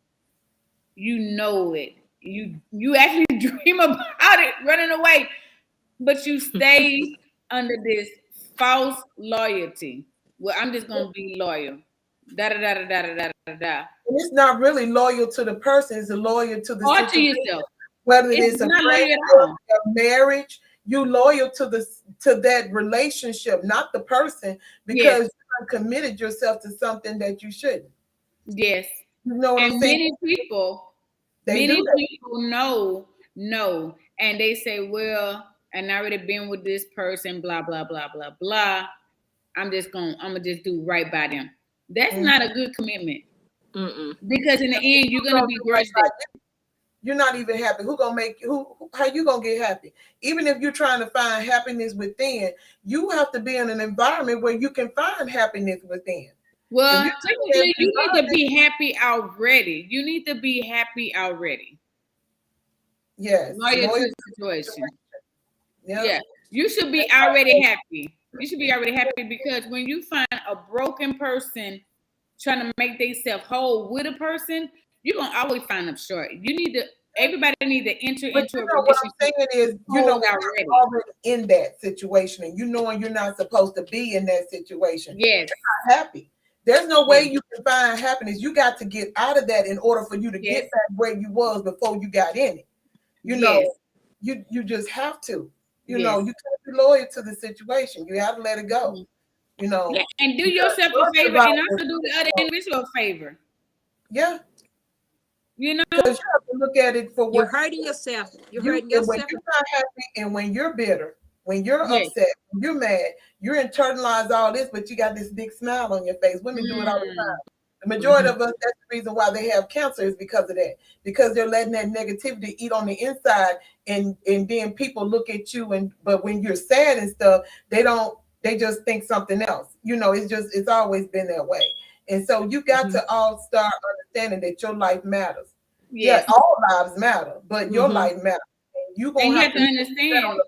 S3: You know it. You actually dream about it running away, but you stay under this false loyalty. Well, I'm just gonna be loyal. Da da da da da da da da.
S1: And it's not really loyal to the person; it's loyal to the
S3: or
S1: situation.
S3: To yourself.
S1: Whether it's a friendship, a marriage, you loyal to that relationship, not the person, because you committed yourself to something that you shouldn't.
S3: Yes.
S1: You know what I'm saying?
S3: Many people know, and they say, well, and I already been with this person, blah, blah, blah, blah, blah. I'm gonna just do right by them. That's not a good commitment. Because in the end, you're gonna be grudged.
S1: You're not even happy. How you gonna get happy? Even if you're trying to find happiness within, you have to be in an environment where you can find happiness within.
S3: Well, technically, you need to be happy already.
S1: Yes.
S3: Loyal to the situation.
S1: Yep.
S3: Yeah. You should be already happy. Because when you find a broken person trying to make themselves whole with a person, you're gonna always find them short. Everybody need to enter into a relationship. What I'm
S1: saying is, you're already in that situation, and you knowing you're not supposed to be in that situation.
S3: Yes.
S1: You're not happy. There's no way you can find happiness. You got to get out of that in order for you to get back where you was before you got in it. You know, you just have to. You know, you can't be loyal to the situation. You have to let it go. You know,
S3: and do yourself a favor, and also do the other individual a favor.
S1: Yeah.
S3: You know,
S1: because you have to look at it for what
S2: you're hurting yourself. You're hurting yourself.
S1: When you're not happy, and when you're bitter, when you're upset, when you're mad, you're internalized all this, but you got this big smile on your face. Women do it all the time. The majority of us, that's the reason why they have cancer, is because of that. Because they're letting that negativity eat on the inside, and then people look at you, but when you're sad and stuff, they just think something else. You know, it's always been that way. And so you got to all start understanding that your life matters. Yes. Yeah, all lives matter, but your life matters. And you have to understand.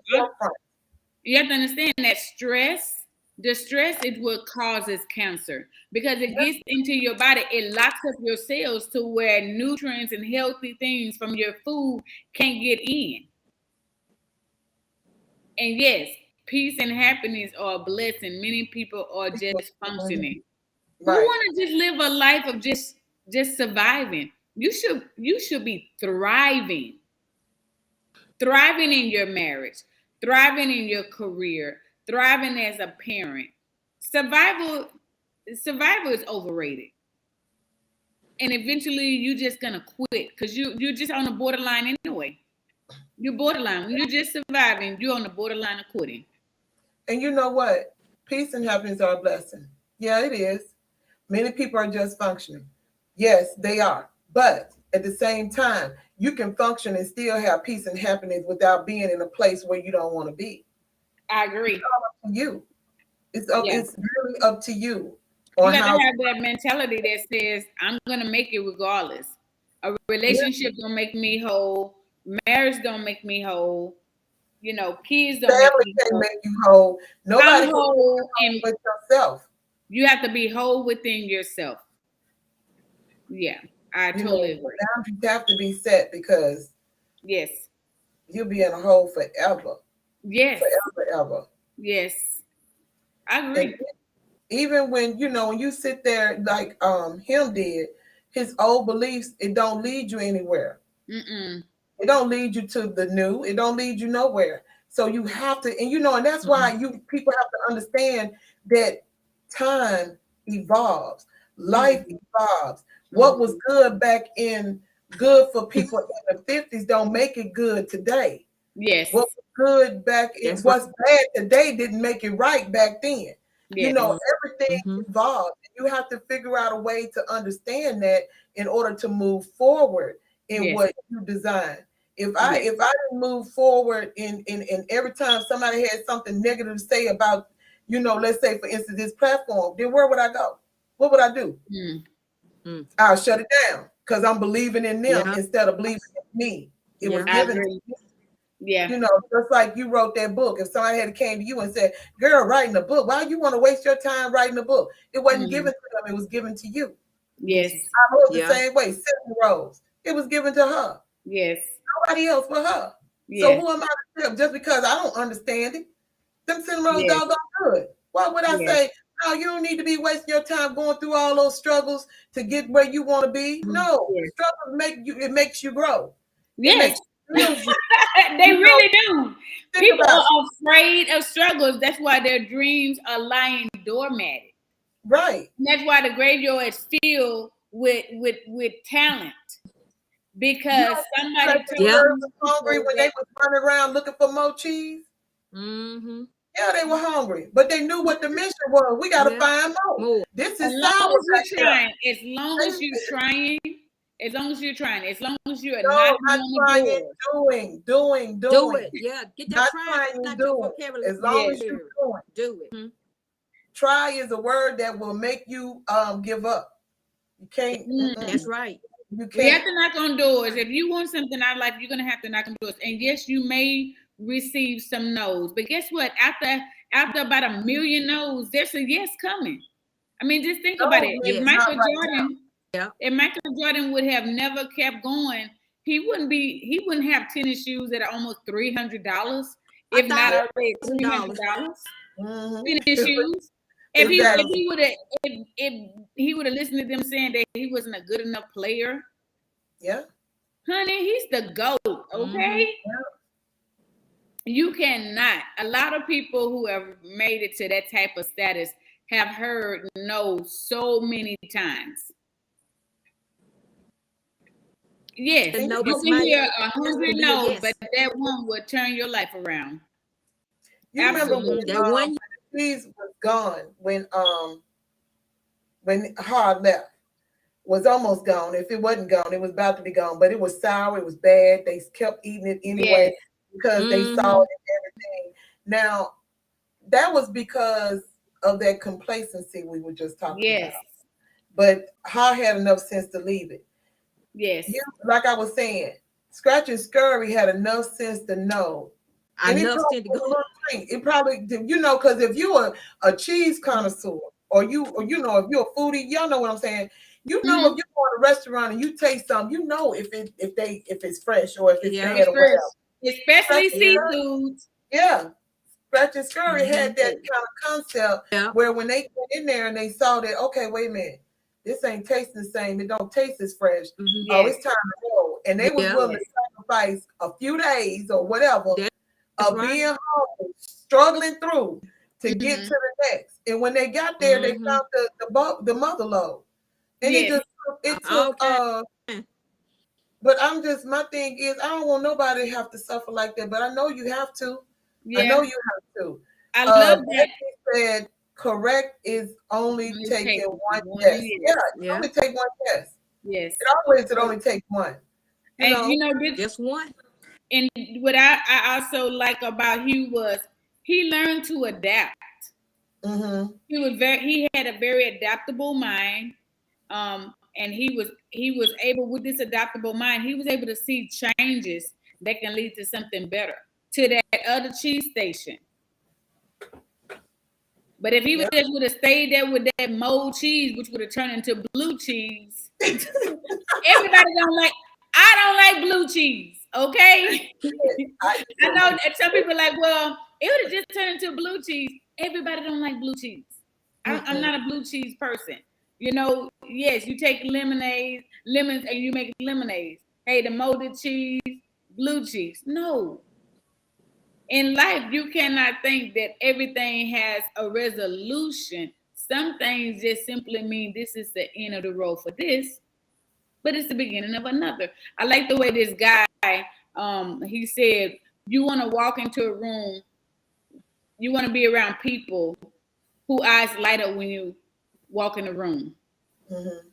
S3: You have to understand that the stress is what causes cancer, because it gets into your body. It locks up your cells to where nutrients and healthy things from your food can't get in. And yes, peace and happiness are a blessing. Many people are just functioning. Right. You want to just live a life of just surviving. You should be thriving in your marriage, thriving in your career, thriving as a parent. Survival is overrated, and eventually you're just gonna quit because you're just on the borderline anyway. You're borderline. When you're just surviving, you're on the borderline of quitting.
S1: And you know what? Peace and happiness are a blessing. Yeah, it is. Many people are just functioning. Yes, they are. But at the same time, you can function and still have peace and happiness without being in a place where you don't want to be.
S3: I agree.
S1: It's all up to you. It's really up to you.
S3: You got to have that mentality that says, I'm going to make it regardless. A relationship don't make me whole. Marriage don't make me whole. You know, kids don't
S1: make you whole. Nobody
S3: whole
S1: with yourself.
S3: You have to be whole within yourself. Yeah, I
S1: You
S3: totally
S1: know,
S3: agree.
S1: boundaries have to be set because
S3: Yes,
S1: you'll be in a hole forever,
S3: yes,
S1: ever.
S3: yes. I
S1: And
S3: agree.
S1: even when when you sit there like him did, his old beliefs, it don't lead you anywhere.
S3: Mm-mm.
S1: It don't lead you to the new. It don't lead you nowhere. So you have to, and and that's why you people have to understand that time evolves, life evolves. What was good back in good for people in the 50s don't make it good today.
S3: Yes,
S1: What was good back in
S2: That's right.
S1: what's bad today didn't make it right back then.
S3: yes,
S1: Everything
S2: Mm-hmm.
S1: evolved. You have to figure out a way to understand that in order to move forward in
S3: yes,
S1: what you design.
S3: yes.
S1: If I didn't move forward in every time somebody had something negative to say about, let's say for instance this platform, then where would I go? What would I do?
S3: Mm.
S1: I'll shut it down because I'm believing in them
S2: Yeah.
S1: instead of believing in me. It was
S2: Yeah.
S3: I
S1: given to
S3: agree.
S1: me.
S3: Yeah.
S1: Just like you wrote that book. If somebody had came to you and said, "Girl, writing a book, why you want to waste your time writing a book?" It wasn't
S3: Mm.
S1: given to them; it was given to you.
S3: Yes.
S1: I wrote the
S2: Yeah.
S1: same way. Cinnamon Rose, it was given to her.
S3: Yes.
S1: Nobody else but her. So
S3: Yes.
S1: who am I to tell just because I don't understand it? Them Cinnamon Rose
S3: Yes.
S1: doggone good. Why would I
S3: Yes.
S1: say, "No, you don't need to be wasting your time going through all those struggles to get where you want to be"? No,
S3: Yes.
S1: struggles make you. It makes you grow. It
S3: Yes.
S1: makes you build you.
S3: They
S1: You know,
S3: really do.
S1: think
S3: People
S1: about it.
S3: are afraid of struggles. That's why their dreams are lying doormat.
S1: Right.
S3: That's why the graveyard is filled with talent
S1: You
S3: because
S1: don't think
S3: somebody
S1: that
S2: Yeah.
S1: T-Bird
S3: told
S1: was hungry
S3: people
S1: when they
S3: that
S1: was running around looking for more cheese?
S2: Mm-hmm.
S1: Yeah, they were hungry, but they knew what the mission was. We got to
S2: Yeah.
S1: find more.
S2: More.
S1: This
S3: as
S1: is
S3: long
S1: sour
S3: as
S1: back
S3: you're
S1: here.
S3: trying, as long as you're trying, as long as you're trying, as long as you're
S1: No,
S3: knocking
S1: not
S3: on the
S1: trying,
S3: door.
S1: doing.
S2: Do it. Yeah. Get that
S1: Not
S2: trying
S1: trying,
S2: out your
S1: doing.
S2: vocabulary.
S1: As long
S3: Yes.
S1: as you're doing.
S2: Do it. Mm-hmm.
S1: Try is a word that will make you give up. You can't.
S2: That's right.
S1: You
S3: We have
S1: can't.
S3: to knock on doors. If you want something out of life, you're gonna have to knock on doors. And yes, you may receive some no's, but guess what? After about a million no's, there's a yes coming. I mean, just think about
S1: No,
S3: it.
S1: maybe
S2: Yes.
S1: not right now.
S2: Yeah.
S3: If Michael Jordan would have never kept going, he wouldn't have tennis shoes that are almost $300, if not already
S2: $1,000.
S3: $300.
S1: Mhm.
S3: Tennis shoes.
S1: Exactly.
S3: If he would have listened to them saying that he wasn't a good enough player,
S1: Yeah.
S3: honey, he's the GOAT, okay? You cannot. A lot of people who have made it to that type of status have heard no so many times. Yes,
S2: No,
S3: you
S2: but
S3: can
S2: somebody
S3: hear
S2: else
S3: 100
S2: can be a
S3: no's,
S2: yes.
S3: but that one will turn your life around.
S1: You remember when
S3: Absolutely.
S2: That one.
S1: the cheese was gone when Hard left, was almost gone. If it wasn't gone, it was about to be gone, but it was sour, it was bad. They kept eating it
S3: Yes.
S1: anyway because they saw
S2: Mm-hmm.
S1: it and everything. Now, that was because of that complacency we were just talking
S3: Yes.
S1: about. But Hard had enough sense to leave it.
S3: Yes.
S1: Like I was saying, Scratch and Scurry had enough sense to know. And it
S2: Enough
S1: probably
S2: sense to
S1: was a
S2: go.
S1: little thing. It probably, because if you're a cheese connoisseur, or if you're a foodie, y'all know what I'm saying. If you go to a restaurant and you taste something, if it's fresh or if it's
S2: Yeah.
S1: bad or whatever.
S3: Especially
S1: Scratch and
S3: seafood.
S1: Yeah, Scratch and Scurry had that
S2: Mm-hmm.
S1: kind of concept
S2: Yeah.
S1: where when they went in there and they saw that, okay, wait a minute, this ain't tasting the same. It don't taste as fresh.
S2: Mm-hmm.
S1: Oh,
S3: Yes.
S1: it's time to go. And they was
S2: Yeah.
S1: willing to sacrifice a few days or whatever
S2: That's
S1: of
S2: right.
S1: being home, struggling through to get to the next. And when they got there, they found the mother load. And
S3: Yes.
S1: it took
S2: Okay.
S1: but my thing is I don't want nobody to have to suffer like that, but I know you have to.
S3: Yeah.
S1: I know you have to.
S3: I love that.
S1: Becky said correct is only taking one test.
S3: Yes.
S1: Yeah, only take one test.
S3: Yes.
S1: It only takes one.
S2: Just one.
S3: And what I also like about Hugh was he learned to adapt.
S1: Mm-hmm.
S3: He had a very adaptable mind. And he was able, with this adaptable mind, he was able to see changes that can lead to something better. To that other cheese station. But if he
S1: Yep.
S3: just would have stayed there with that mold cheese, which would have turned into blue cheese, everybody don't like. I don't like blue cheese. Okay,
S1: I
S3: I know that some people are like, well, it would have just turned into blue cheese. Everybody don't like blue cheese. I'm not a blue cheese person. You know, yes, you take lemons, and you make lemonade. Hey, the molded cheese, blue cheese. No. In life, you cannot think that everything has a resolution. Some things just simply mean this is the end of the road for this, but it's the beginning of another. I like the way this guy, he said, you want to walk into a room, you want to be around people who eyes light up when you walk in the room.
S1: Mm-hmm.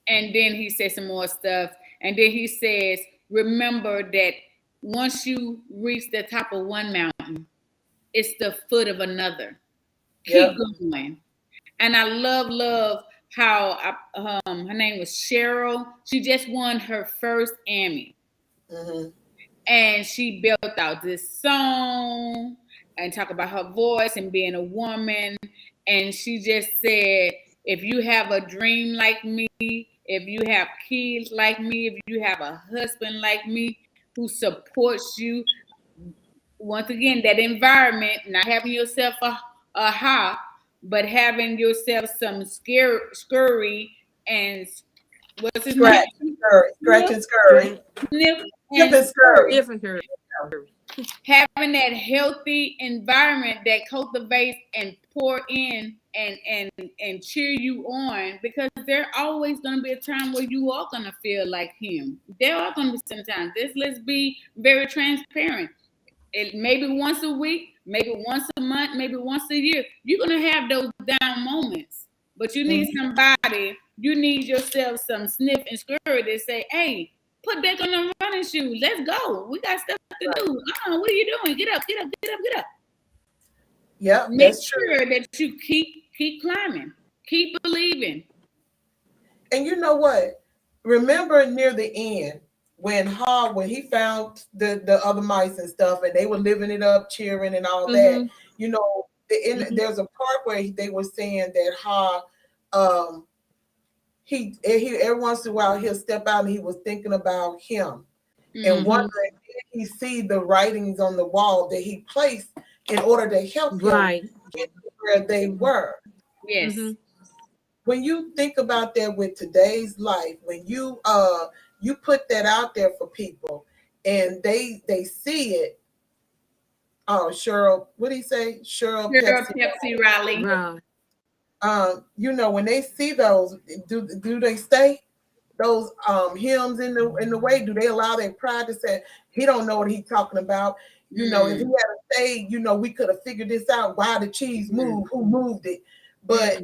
S3: And then he said some more stuff. And then he says, remember that once you reach the top of one mountain, it's the foot of another. Keep going. And I love how her name was Cheryl. She just won her first Emmy.
S1: Mm-hmm.
S3: And she built out this song and talk about her voice and being a woman. And she just said, if you have a dream like me, if you have kids like me, if you have a husband like me who supports you, once again, that environment, not having yourself a hop, but having yourself some scurry and what's his
S1: Scratch,
S3: name?
S1: scratch and scurry.
S3: Snip
S1: and scurry.
S2: Different curve.
S3: Having that healthy environment that cultivates and pour in and cheer you on, because there always going to be a time where you are going to feel like him. There are going to be some times. Let's be very transparent. It maybe once a week, maybe once a month, maybe once a year. You're going to have those down moments, but you need somebody. You need yourself some sniff and scurry to say, hey, put back on the running shoes. Let's go. We got stuff to do. What are you doing? Get up.
S1: Yep,
S3: Make
S1: that's
S3: sure
S1: true.
S3: that you keep climbing. Keep believing.
S1: And you know what? Remember near the end when he found the other mice and stuff, and they were living it up, cheering and all that. You know, there's a part where they were saying that he every once in a while he'll step out and he was thinking about him and wondering if he see the writings on the wall that he placed in order to help him get to where they were.
S3: Yes.
S1: When you think about that with today's life, when you put that out there for people and they see it. Oh, Cheryl, what did he say? Cheryl
S3: Pepsi Riley.
S1: You know, when they see those, do they stay? Those hymns in the way, do they allow their pride to say he don't know what he's talking about? You know, if he had stayed, you know, we could have figured this out. Why the cheese moved? Who moved it? But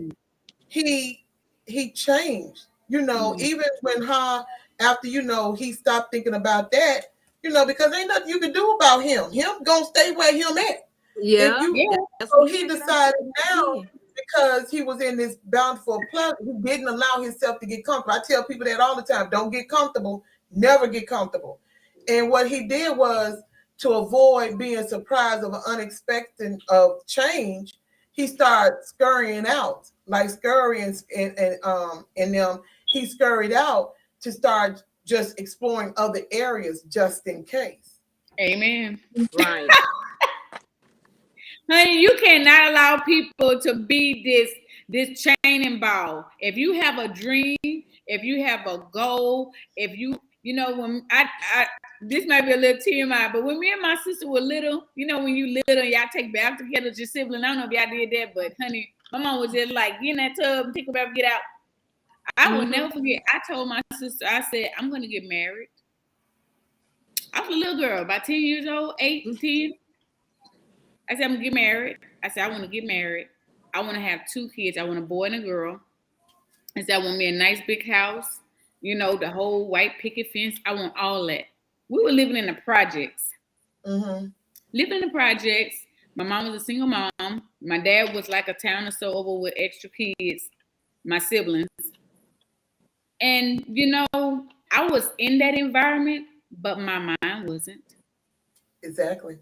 S1: he changed. You know, even when after he stopped thinking about that. You know, because ain't nothing you can do about him. Him gonna stay where him at. So he decided now, because he was in this bountiful place, he didn't allow himself to get comfortable. I tell people that all the time. Don't get comfortable. Never get comfortable. And what he did was, to avoid being surprised of an unexpected of change, he started scurrying out, like scurrying and them. He scurried out to start just exploring other areas just in case.
S3: Amen. Right. Honey, you cannot allow people to be this chain and ball. If you have a dream, if you have a goal, if you know, when I this might be a little TMI, but when me and my sister were little, you know, when you little, y'all take baths together with your sibling. I don't know if y'all did that, but honey, my mom was just like, get in that tub and take a bath, get out. I will never forget. I told my sister, I said, I'm going to get married. I was a little girl, about 10 years old, 8, 10. I said, I'm going to get married. I said, I want to get married. I want to have 2 kids. I want a boy and a girl. I said, I want me a nice big house, you know, the whole white picket fence. I want all that. We were living in the projects. Living in the projects. My mom was a single mom. My dad was like a town or so over with extra kids, my siblings. And, you know, I was in that environment, but my mind wasn't.
S1: Exactly.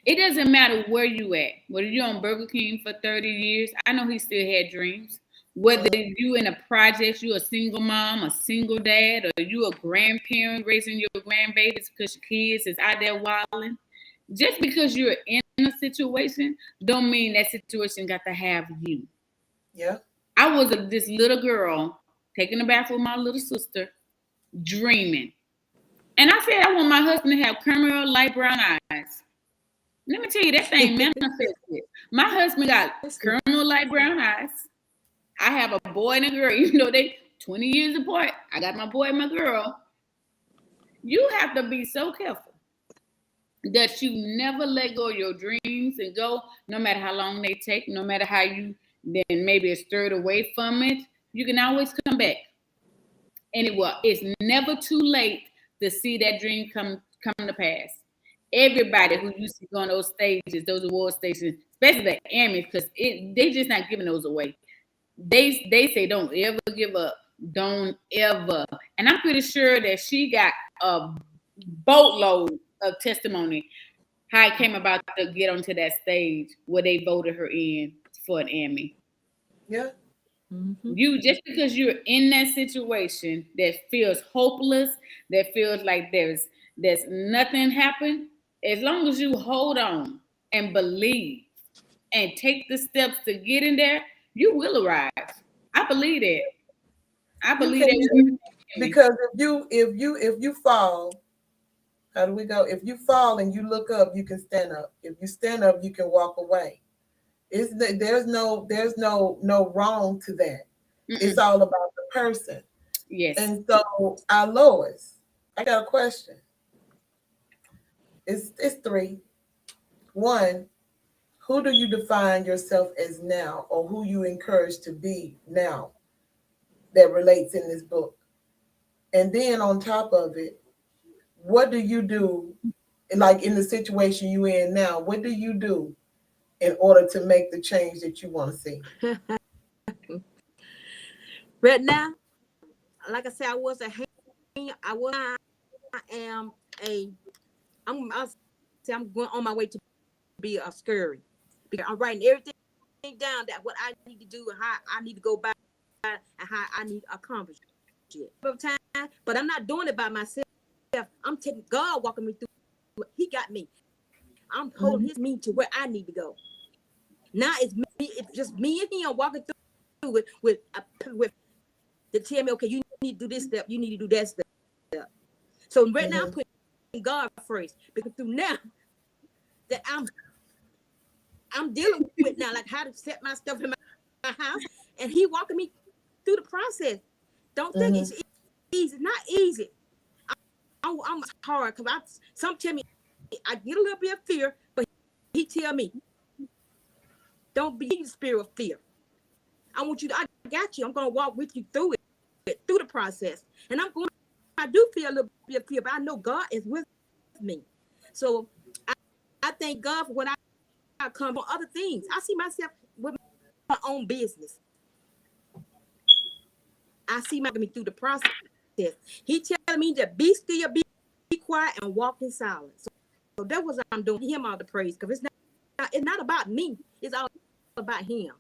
S3: It doesn't matter where you at. Whether you're on Burger King for 30 years, I know he still had dreams. Whether you in a project, you a single mom, a single dad, or you a grandparent raising your grandbabies because your kids is out there wilding. Just because you're in a situation, don't mean that situation got to have you.
S1: Yeah.
S3: I was this little girl taking a bath with my little sister, dreaming. And I said, I want my husband to have caramel light brown eyes. Let me tell you, that thing manifested. My husband got caramel light brown eyes. I have a boy and a girl. You know, they 20 years apart. I got my boy and my girl. You have to be so careful that you never let go of your dreams and go, no matter how long they take, no matter how you then maybe are stirred away from it. You can always come back. And it's never too late to see that dream come to pass. Everybody who used to go on those stages, those award stations, especially the Emmys, because they just not giving those away. They say don't ever give up. Don't ever. And I'm pretty sure that she got a boatload of testimony how it came about to get onto that stage where they voted her in for an Emmy.
S1: Yeah.
S2: Mm-hmm.
S3: You just because you're in that situation that feels hopeless, that feels like there's nothing happened, as long as you hold on and believe and take the steps to get in there, you will arrive. I believe that. I believe that
S1: because if you fall, how do we go? If you fall and you look up, you can stand up. If you stand up, you can walk away. There's no wrong to that. Mm-mm. It's all about the person.
S3: Yes.
S1: And so, our Lois, I got a question. It's three. One, who do you define yourself as now, or who you encourage to be now that relates in this book? And then on top of it, what do you do, like in the situation you're in now, what do you do in order to make the change that you want to see?
S2: Right now, like I said, I'm going on my way to be a scurry. Because I'm writing everything down that what I need to do and how I need to go by and how I need to accomplish it. But I'm not doing it by myself. I'm taking God walking me through. He got me. I'm holding his me to where I need to go. Now it's me. It's just me and him walking through it with to tell me, okay, you need to do this step. You need to do that step. So right now I'm putting God first because through now that I'm dealing with now, like how to set my stuff in my house, and he walking me through the process. Don't think it's easy. It's not easy. I'm hard because some tell me I get a little bit of fear, but he tell me don't be in the spirit of fear. I got you. I'm going to walk with you through the process, and I do feel a little bit of fear, but I know God is with me. So I thank God for when I come on other things. I see myself with my own business. I see me through the process. He telling me to be still, be quiet, and walk in silence. So that's what I'm doing. Him all the praise because it's not about me. It's all about him.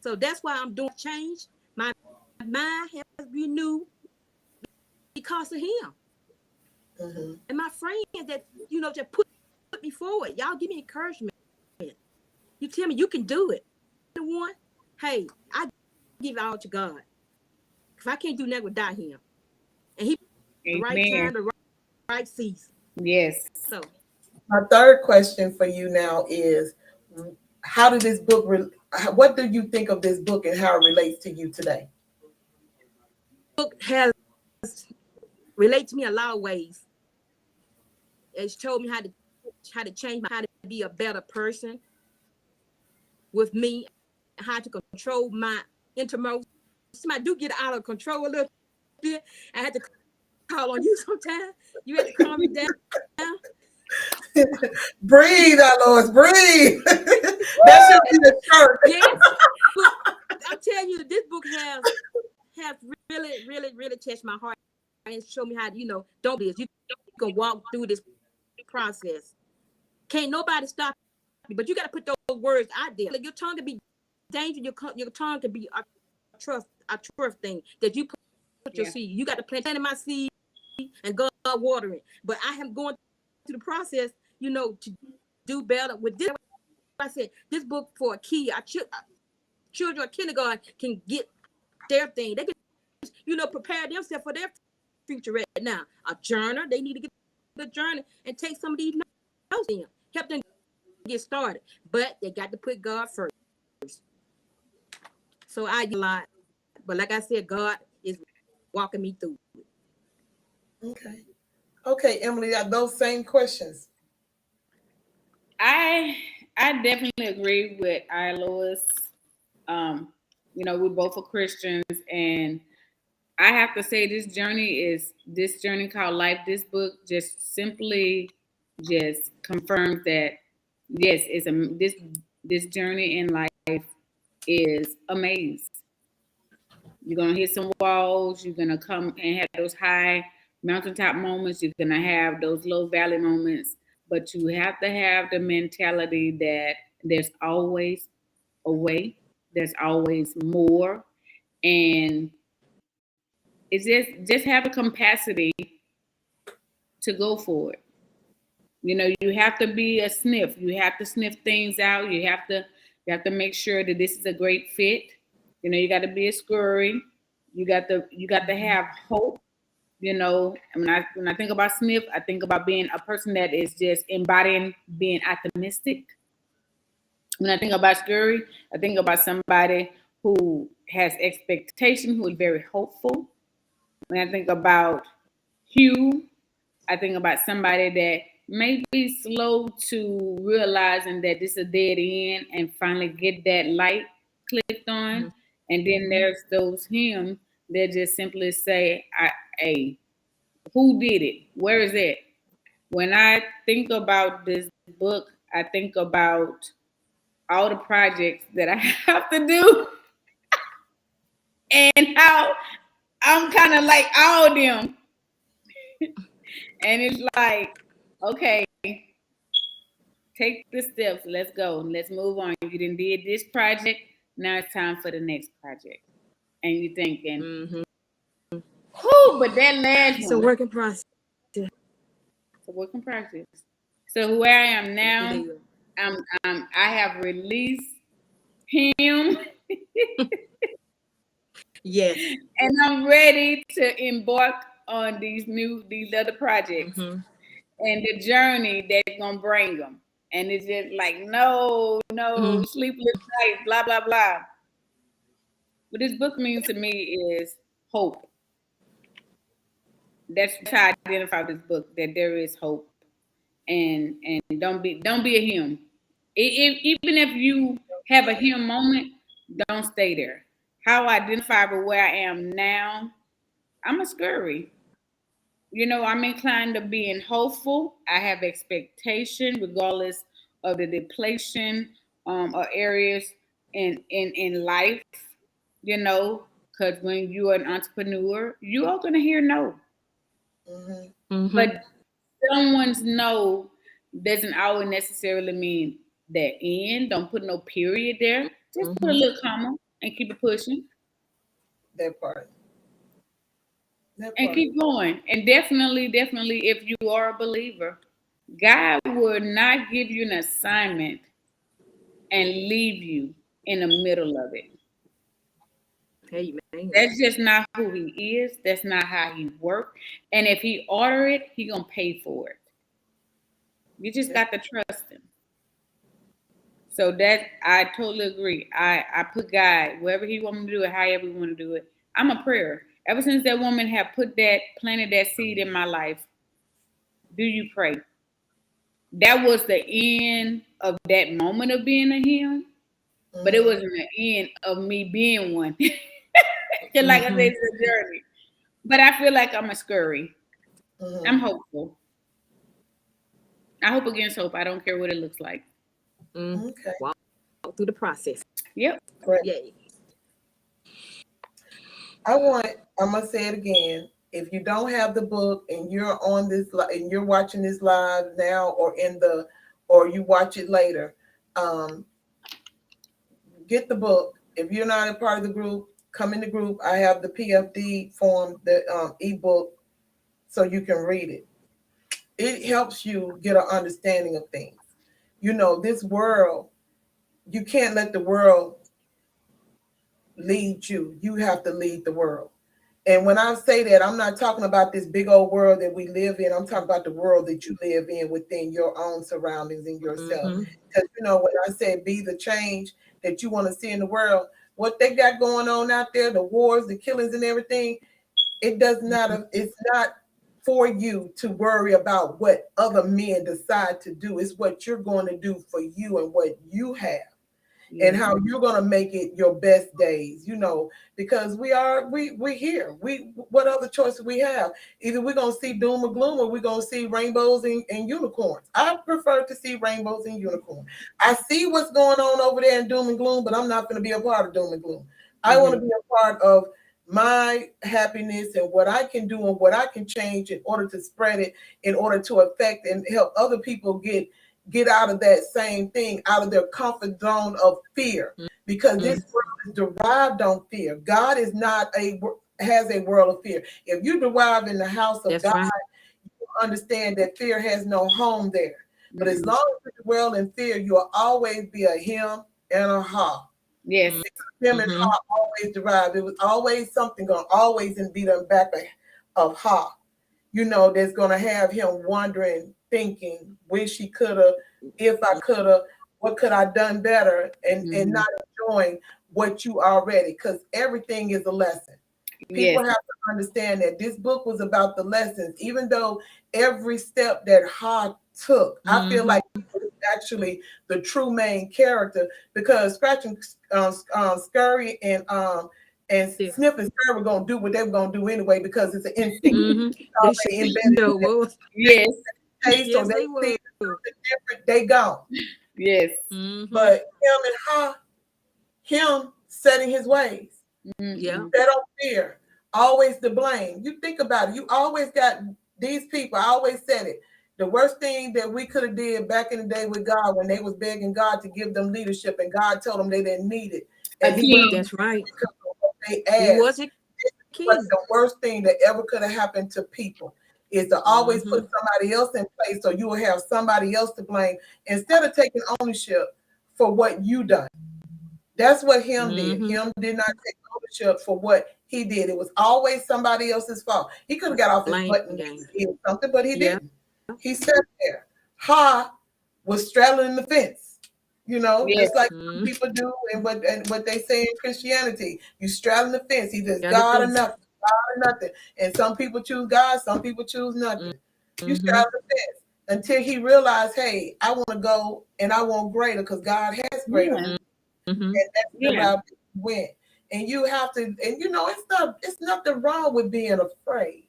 S2: So that's why I'm doing change. My mind has renewed because of him. And my friends that just put me forward. Y'all give me encouragement. You tell me you can do it. The one, hey, I give it all to God. If I can't do nothing without him, and he the right time, the right season.
S3: Yes.
S2: So
S1: my third question for you now is, how did this book? What do you think of this book and how it relates to you today?
S2: The book has related to me a lot of ways. It's told me how to change, how to be a better person with me, how to control my innermost. I do get out of control a little bit. I had to call on you sometimes. You had to calm me down.
S1: Breathe, Lois, breathe. That should be the church.
S2: Yes. I'm telling you, this book has really, really, really touched my heart and showed me how don't be. You can walk through this process Can't nobody stop you, but you got to put those words out there. Like your tongue can be dangerous. Your tongue can be a trust thing that you put your seed. You got to plant my seed and God watering. But I am going through the process, to do better with this. I said this book for a kid. Children of kindergarten can get their thing. They can, prepare themselves for their future right now. A journal, they need to get the journal and take some of these notes in, help them get started. But they got to put God first. So I lie, but like I said, God is walking me through it.
S1: Okay, Emily, those same questions.
S3: I definitely agree with Lois. We both are Christians, and I have to say this journey called life. This book just simply just confirms that yes, this journey in life is a maze. You're gonna hit some walls. You're gonna come and have those high mountaintop moments. You're gonna have those low valley moments. But you have to have the mentality that there's always a way. There's always more, and it's just have the capacity to go for it. You have to be a sniff. You have to sniff things out. You have to make sure that this is a great fit. You got to be a scurry. You got to have hope. When I think about sniff, I think about being a person that is just embodying being optimistic. When I think about scurry, I think about somebody who has expectation, who is very hopeful. When I think about Hugh, I think about somebody that may be slow to realizing that this is a dead end and finally get that light clicked on. Mm-hmm. And then there's those him that just simply say, hey, who did it? Where is it? When I think about this book, I think about all the projects that I have to do and how I'm kind of like all of them. And it's like, okay, take the steps. Let's go. Let's move on. You done did this project. Now it's time for the next project. And you're thinking, whoo, but that last
S2: it's a work in process.
S3: It's a work in process. So where I am now, I have released him.
S2: Yes.
S3: And I'm ready to embark on these other projects and the journey that's gonna bring them. And it's just like, no, sleepless nights, blah, blah, blah. What this book means to me is hope. That's how I identify this book, that there is hope. And don't be a him. Even if you have a him moment, don't stay there. How I identify with where I am now, I'm a scurry. I'm inclined to being hopeful. I have expectation regardless of the depletion or areas in life, because when you're an entrepreneur, you are going to hear no. Mm-hmm. But someone's no doesn't always necessarily mean that end. Don't put no period there. Just put a little comma and keep it pushing.
S1: That part.
S3: And keep going. And definitely, if you are a believer, God will not give you an assignment and leave you in the middle of it.
S2: Amen.
S3: That's just not who he is. That's not how he works. And if he order it, he gonna pay for it. You just got to trust him. So that I totally agree. I put God wherever he want me to do it, however he want to do it. I'm a prayer. Ever since that woman had planted that seed in my life, do you pray? That was the end of that moment of being a him, but it wasn't the end of me being one. Because like I said, it's a journey. But I feel like I'm a scurry. I'm hopeful. I hope against hope. I don't care what it looks like.
S2: Okay. Walk through the process.
S3: Yep.
S1: Correct.
S2: Yay.
S1: I'm gonna say it again. If you don't have the book and you're on this and you're watching this live now or in the or you watch it later, get the book. If you're not a part of the group, come in the group. I have the PFD form, the ebook, so you can read it. It helps you get an understanding of things. You know, this world, you can't let the world lead you. You have to lead the world. And when I say that, I'm not talking about this big old world that we live in. I'm talking about the world that you live in within your own surroundings and yourself. Because, you know, when I said be the change that you want to see in the world, what they got going on out there, the wars, the killings and everything, it's not for you to worry about what other men decide to do. It's what you're going to do for you and what you have. And how you're gonna make it your best days, you know, because we're here. What other choices we have? Either we're gonna see doom or gloom, or we're gonna see rainbows and unicorns. I prefer to see rainbows and unicorns. I see what's going on over there in doom and gloom, but I'm not gonna be a part of doom and gloom. I want to be a part of my happiness and what I can do and what I can change in order to spread it, in order to affect and help other people get out of that same thing, out of their comfort zone of fear, because this world is derived on fear. God is not has a world of fear. If you derive in the house of God, you understand that fear has no home there. But as long as you dwell in fear, you'll always be a him and a ha.
S3: Yes.
S1: Him and ha always derived. It was always something going to always be the back of ha. You know, that's going to have him wondering, thinking, wish he could have, if I could have, what could I done better, and not enjoying what you already, because everything is a lesson. People have to understand that this book was about the lessons, even though every step that Ha took, I feel like he was actually the true main character, because Scratching Scurry and Sniff and Scurry were gonna do what they were gonna do anyway, because it's an instinct.
S3: Yes.
S1: So they see different, they gone.
S3: Yes.
S1: But him and Ha, him setting his ways. They don't fear. Always the blame. You think about it. You always got these people. I always said it. The worst thing that we could have did back in the day with God, when they was begging God to give them leadership, and God told them they didn't need it. And
S2: that's right.
S1: Because of what they asked. What's the worst thing that ever could have happened to people is to always put somebody else in place, so you will have somebody else to blame instead of taking ownership for what you done. That's what him did. Him did not take ownership for what he did. It was always somebody else's fault. He could have got off his butt and did something, but he didn't. He sat there. Ha was straddling the fence, you know, just like people do, and what they say in Christianity. You straddling the fence. Either God or nothing. God or nothing. And some people choose God, some people choose nothing. You straddle the fence until he realized, hey, I want to go and I want greater, because God has greater. And that's the route we went. And you have to, and you know, it's nothing wrong with being afraid.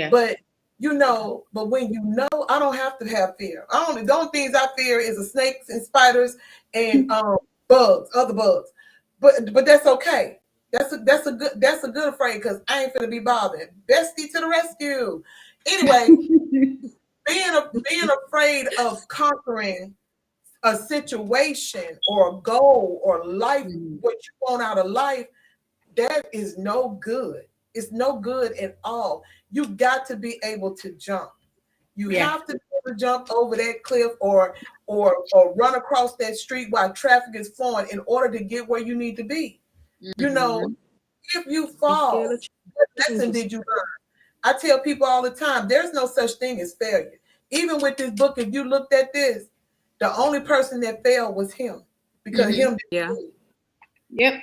S1: But you know, but when you know, I don't have to have fear. The only things I fear is the snakes and spiders and bugs, other bugs. But that's okay. That's a good afraid, because I ain't finna be bothered. Bestie to the rescue. Anyway, being afraid of conquering a situation or a goal or life, what you want out of life, that is no good. It's no good at all. You got to be able to jump. You have to be able to jump over that cliff or run across that street while traffic is flowing in order to get where you need to be. You know, if you fall, what lesson did you learn? I tell people all the time, there's no such thing as failure. Even with this book, if you looked at this, the only person that failed was him, because him didn't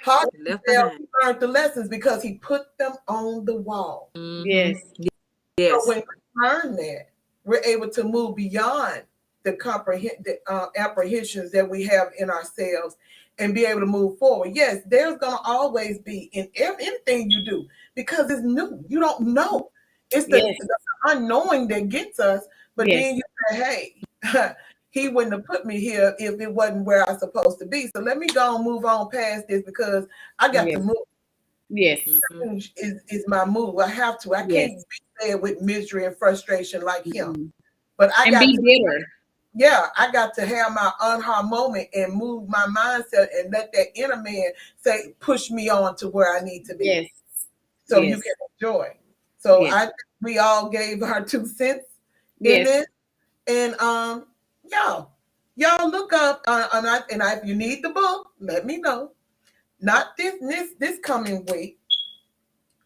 S1: How he failed, he learned the lessons because he put them on the wall.
S2: Yes.
S1: So when we learn that, we're able to move beyond the apprehensions that we have in ourselves and be able to move forward. Yes, there's going to always be in anything you do, because it's new. You don't know. It's the unknowing that gets us. But then you say, hey, he wouldn't have put me here if it wasn't where I'm supposed to be. So let me go and move on past this, because I got to move.
S3: Yes.
S1: Change is my move. I have to. I can't be there with misery and frustration like him. But I got
S3: be
S1: to
S3: bitter.
S1: I got to have my aha moment and move my mindset and let that inner man say, push me on to where I need to be.
S3: Yes.
S1: So
S3: Yes.
S1: you can enjoy. So
S3: Yes.
S1: I think we all gave our 2 cents in
S3: Yes.
S1: this. And y'all look up if you need the book, let me know. Not this coming week,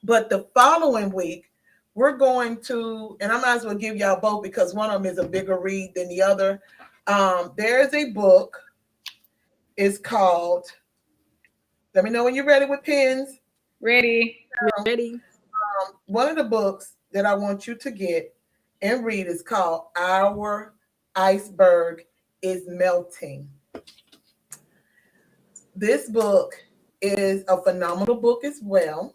S1: but the following week, we're going to, and I might as well give y'all both because one of them is a bigger read than the other. There is a book. It's called, let me know when you're ready with pens.
S3: Ready.
S2: Ready?
S1: One of the books that I want you to get and read is called Our Iceberg is Melting. This book is a phenomenal book as well.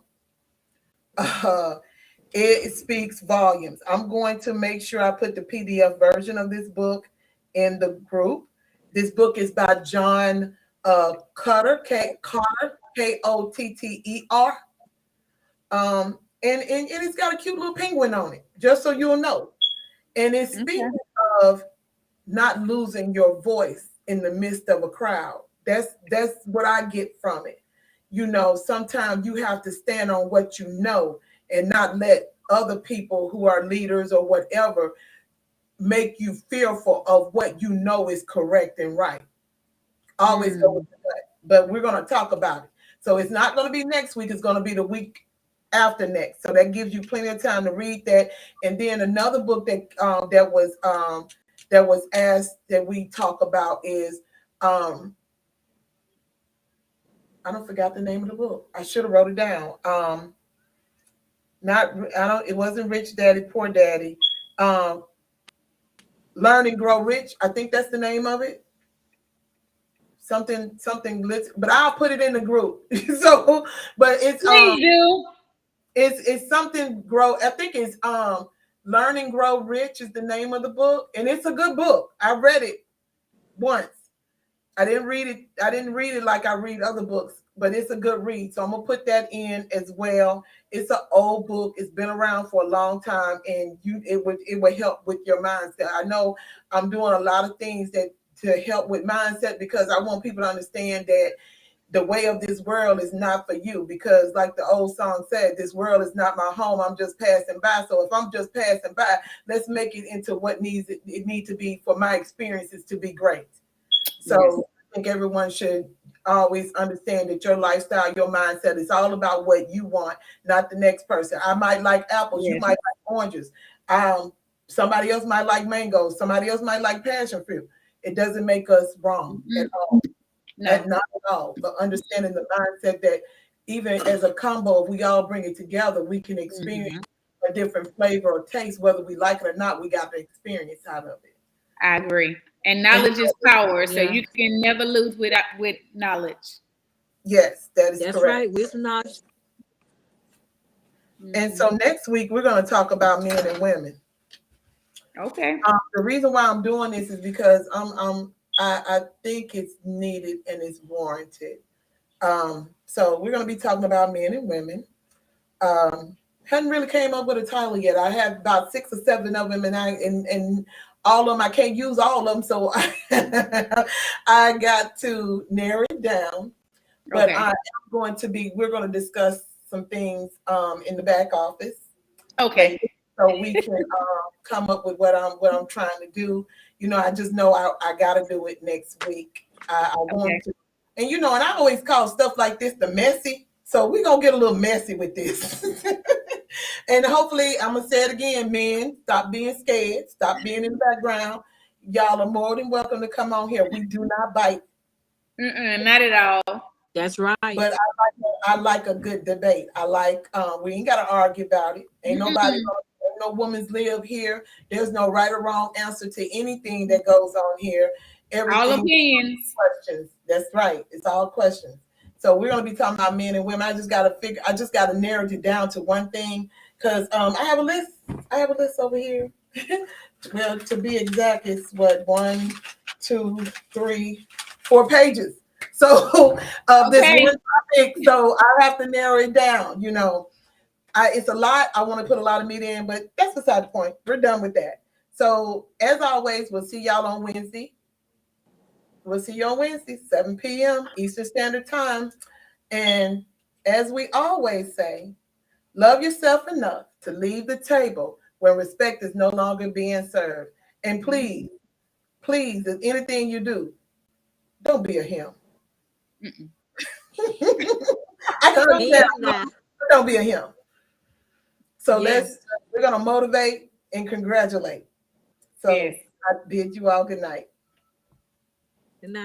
S1: It speaks volumes. I'm going to make sure I put the PDF version of this book in the group. This book is by John Kotter, Kotter, Kotter. And it's got a cute little penguin on it, just so you'll know. And it speaks of not losing your voice in the midst of a crowd. That's what I get from it. Sometimes you have to stand on what you know and not let other people who are leaders or whatever make you fearful of what you know is correct and right. Always go with the gut. But we're going to talk about it. So it's not going to be next week. It's going to be the week after next. So that gives you plenty of time to read that. And then another book that was asked that we talk about is I don't forgot the name of the book. I should have wrote it down. It wasn't Rich Daddy, Poor Daddy. Learn and Grow Rich. I think that's the name of it. Something, but I'll put it in the group. So, but it's
S3: Please do.
S1: It's something grow. I think it's Learn and Grow Rich is the name of the book, and it's a good book. I read it once. I didn't read it like I read other books, but it's a good read. So I'm gonna put that in as well. It's an old book. It's been around for a long time, and it would help with your mindset. I know I'm doing a lot of things to help with mindset because I want people to understand that the way of this world is not for you, because like the old song said, this world is not my home. I'm just passing by. So if I'm just passing by, let's make it into what it needs to be for my experiences to be great. So yes. I think everyone should always understand that your lifestyle, your mindset is all about what you want, not the next person. I might like apples. Yes. You might like oranges. Somebody else might like mangoes. Somebody else might like passion fruit. It doesn't make us wrong at all. No. Not at all. But understanding the mindset that even as a combo, if we all bring it together, we can experience a different flavor or taste, whether we like it or not. We got the experience out of it.
S3: I agree. And knowledge is power, so you can never lose with knowledge.
S1: Yes, that's
S2: correct.
S1: Right.
S2: Wisdom, knowledge.
S1: And so next week we're going to talk about men and women.
S3: Okay.
S1: The reason why I'm doing this is because I think it's needed and it's warranted. So we're going to be talking about men and women. Hadn't really came up with a title yet. I have about 6 or 7 of them, and all of them, I can't use all of them, so I got to narrow it down. But we're going to discuss some things in the back office.
S3: Okay.
S1: So we can come up with what I'm trying to do. I just know I got to do it next week. I want to, and and I always call stuff like this the messy. So we're gonna get a little messy with this. And hopefully, I'm gonna say it again, men, stop being scared, stop being in the background. Y'all are more than welcome to come on here. We do not bite.
S3: Not at all.
S2: That's right.
S1: But I like a good debate. I like we ain't gotta argue about it. Ain't nobody no woman's live here. There's no right or wrong answer to anything that goes on here. Everything
S3: all opinions.
S1: Questions. That's right. It's all questions. So we're going to be talking about men and women. I just got to narrow it down to one thing because I have a list. I have a list over here. Well, to be exact, it's 1, 2, 3, 4 pages. So this one topic, so I have to narrow it down. It's a lot. I want to put a lot of meat in, but that's beside the point. We're done with that. So as always, we'll see y'all on Wednesday. We'll see you on Wednesday, 7 p.m. Eastern Standard Time. And as we always say, love yourself enough to leave the table when respect is no longer being served. And please, please, if anything you do, don't be a him. I can understand. Don't be a him. So we're gonna motivate and congratulate. So I bid you all good night.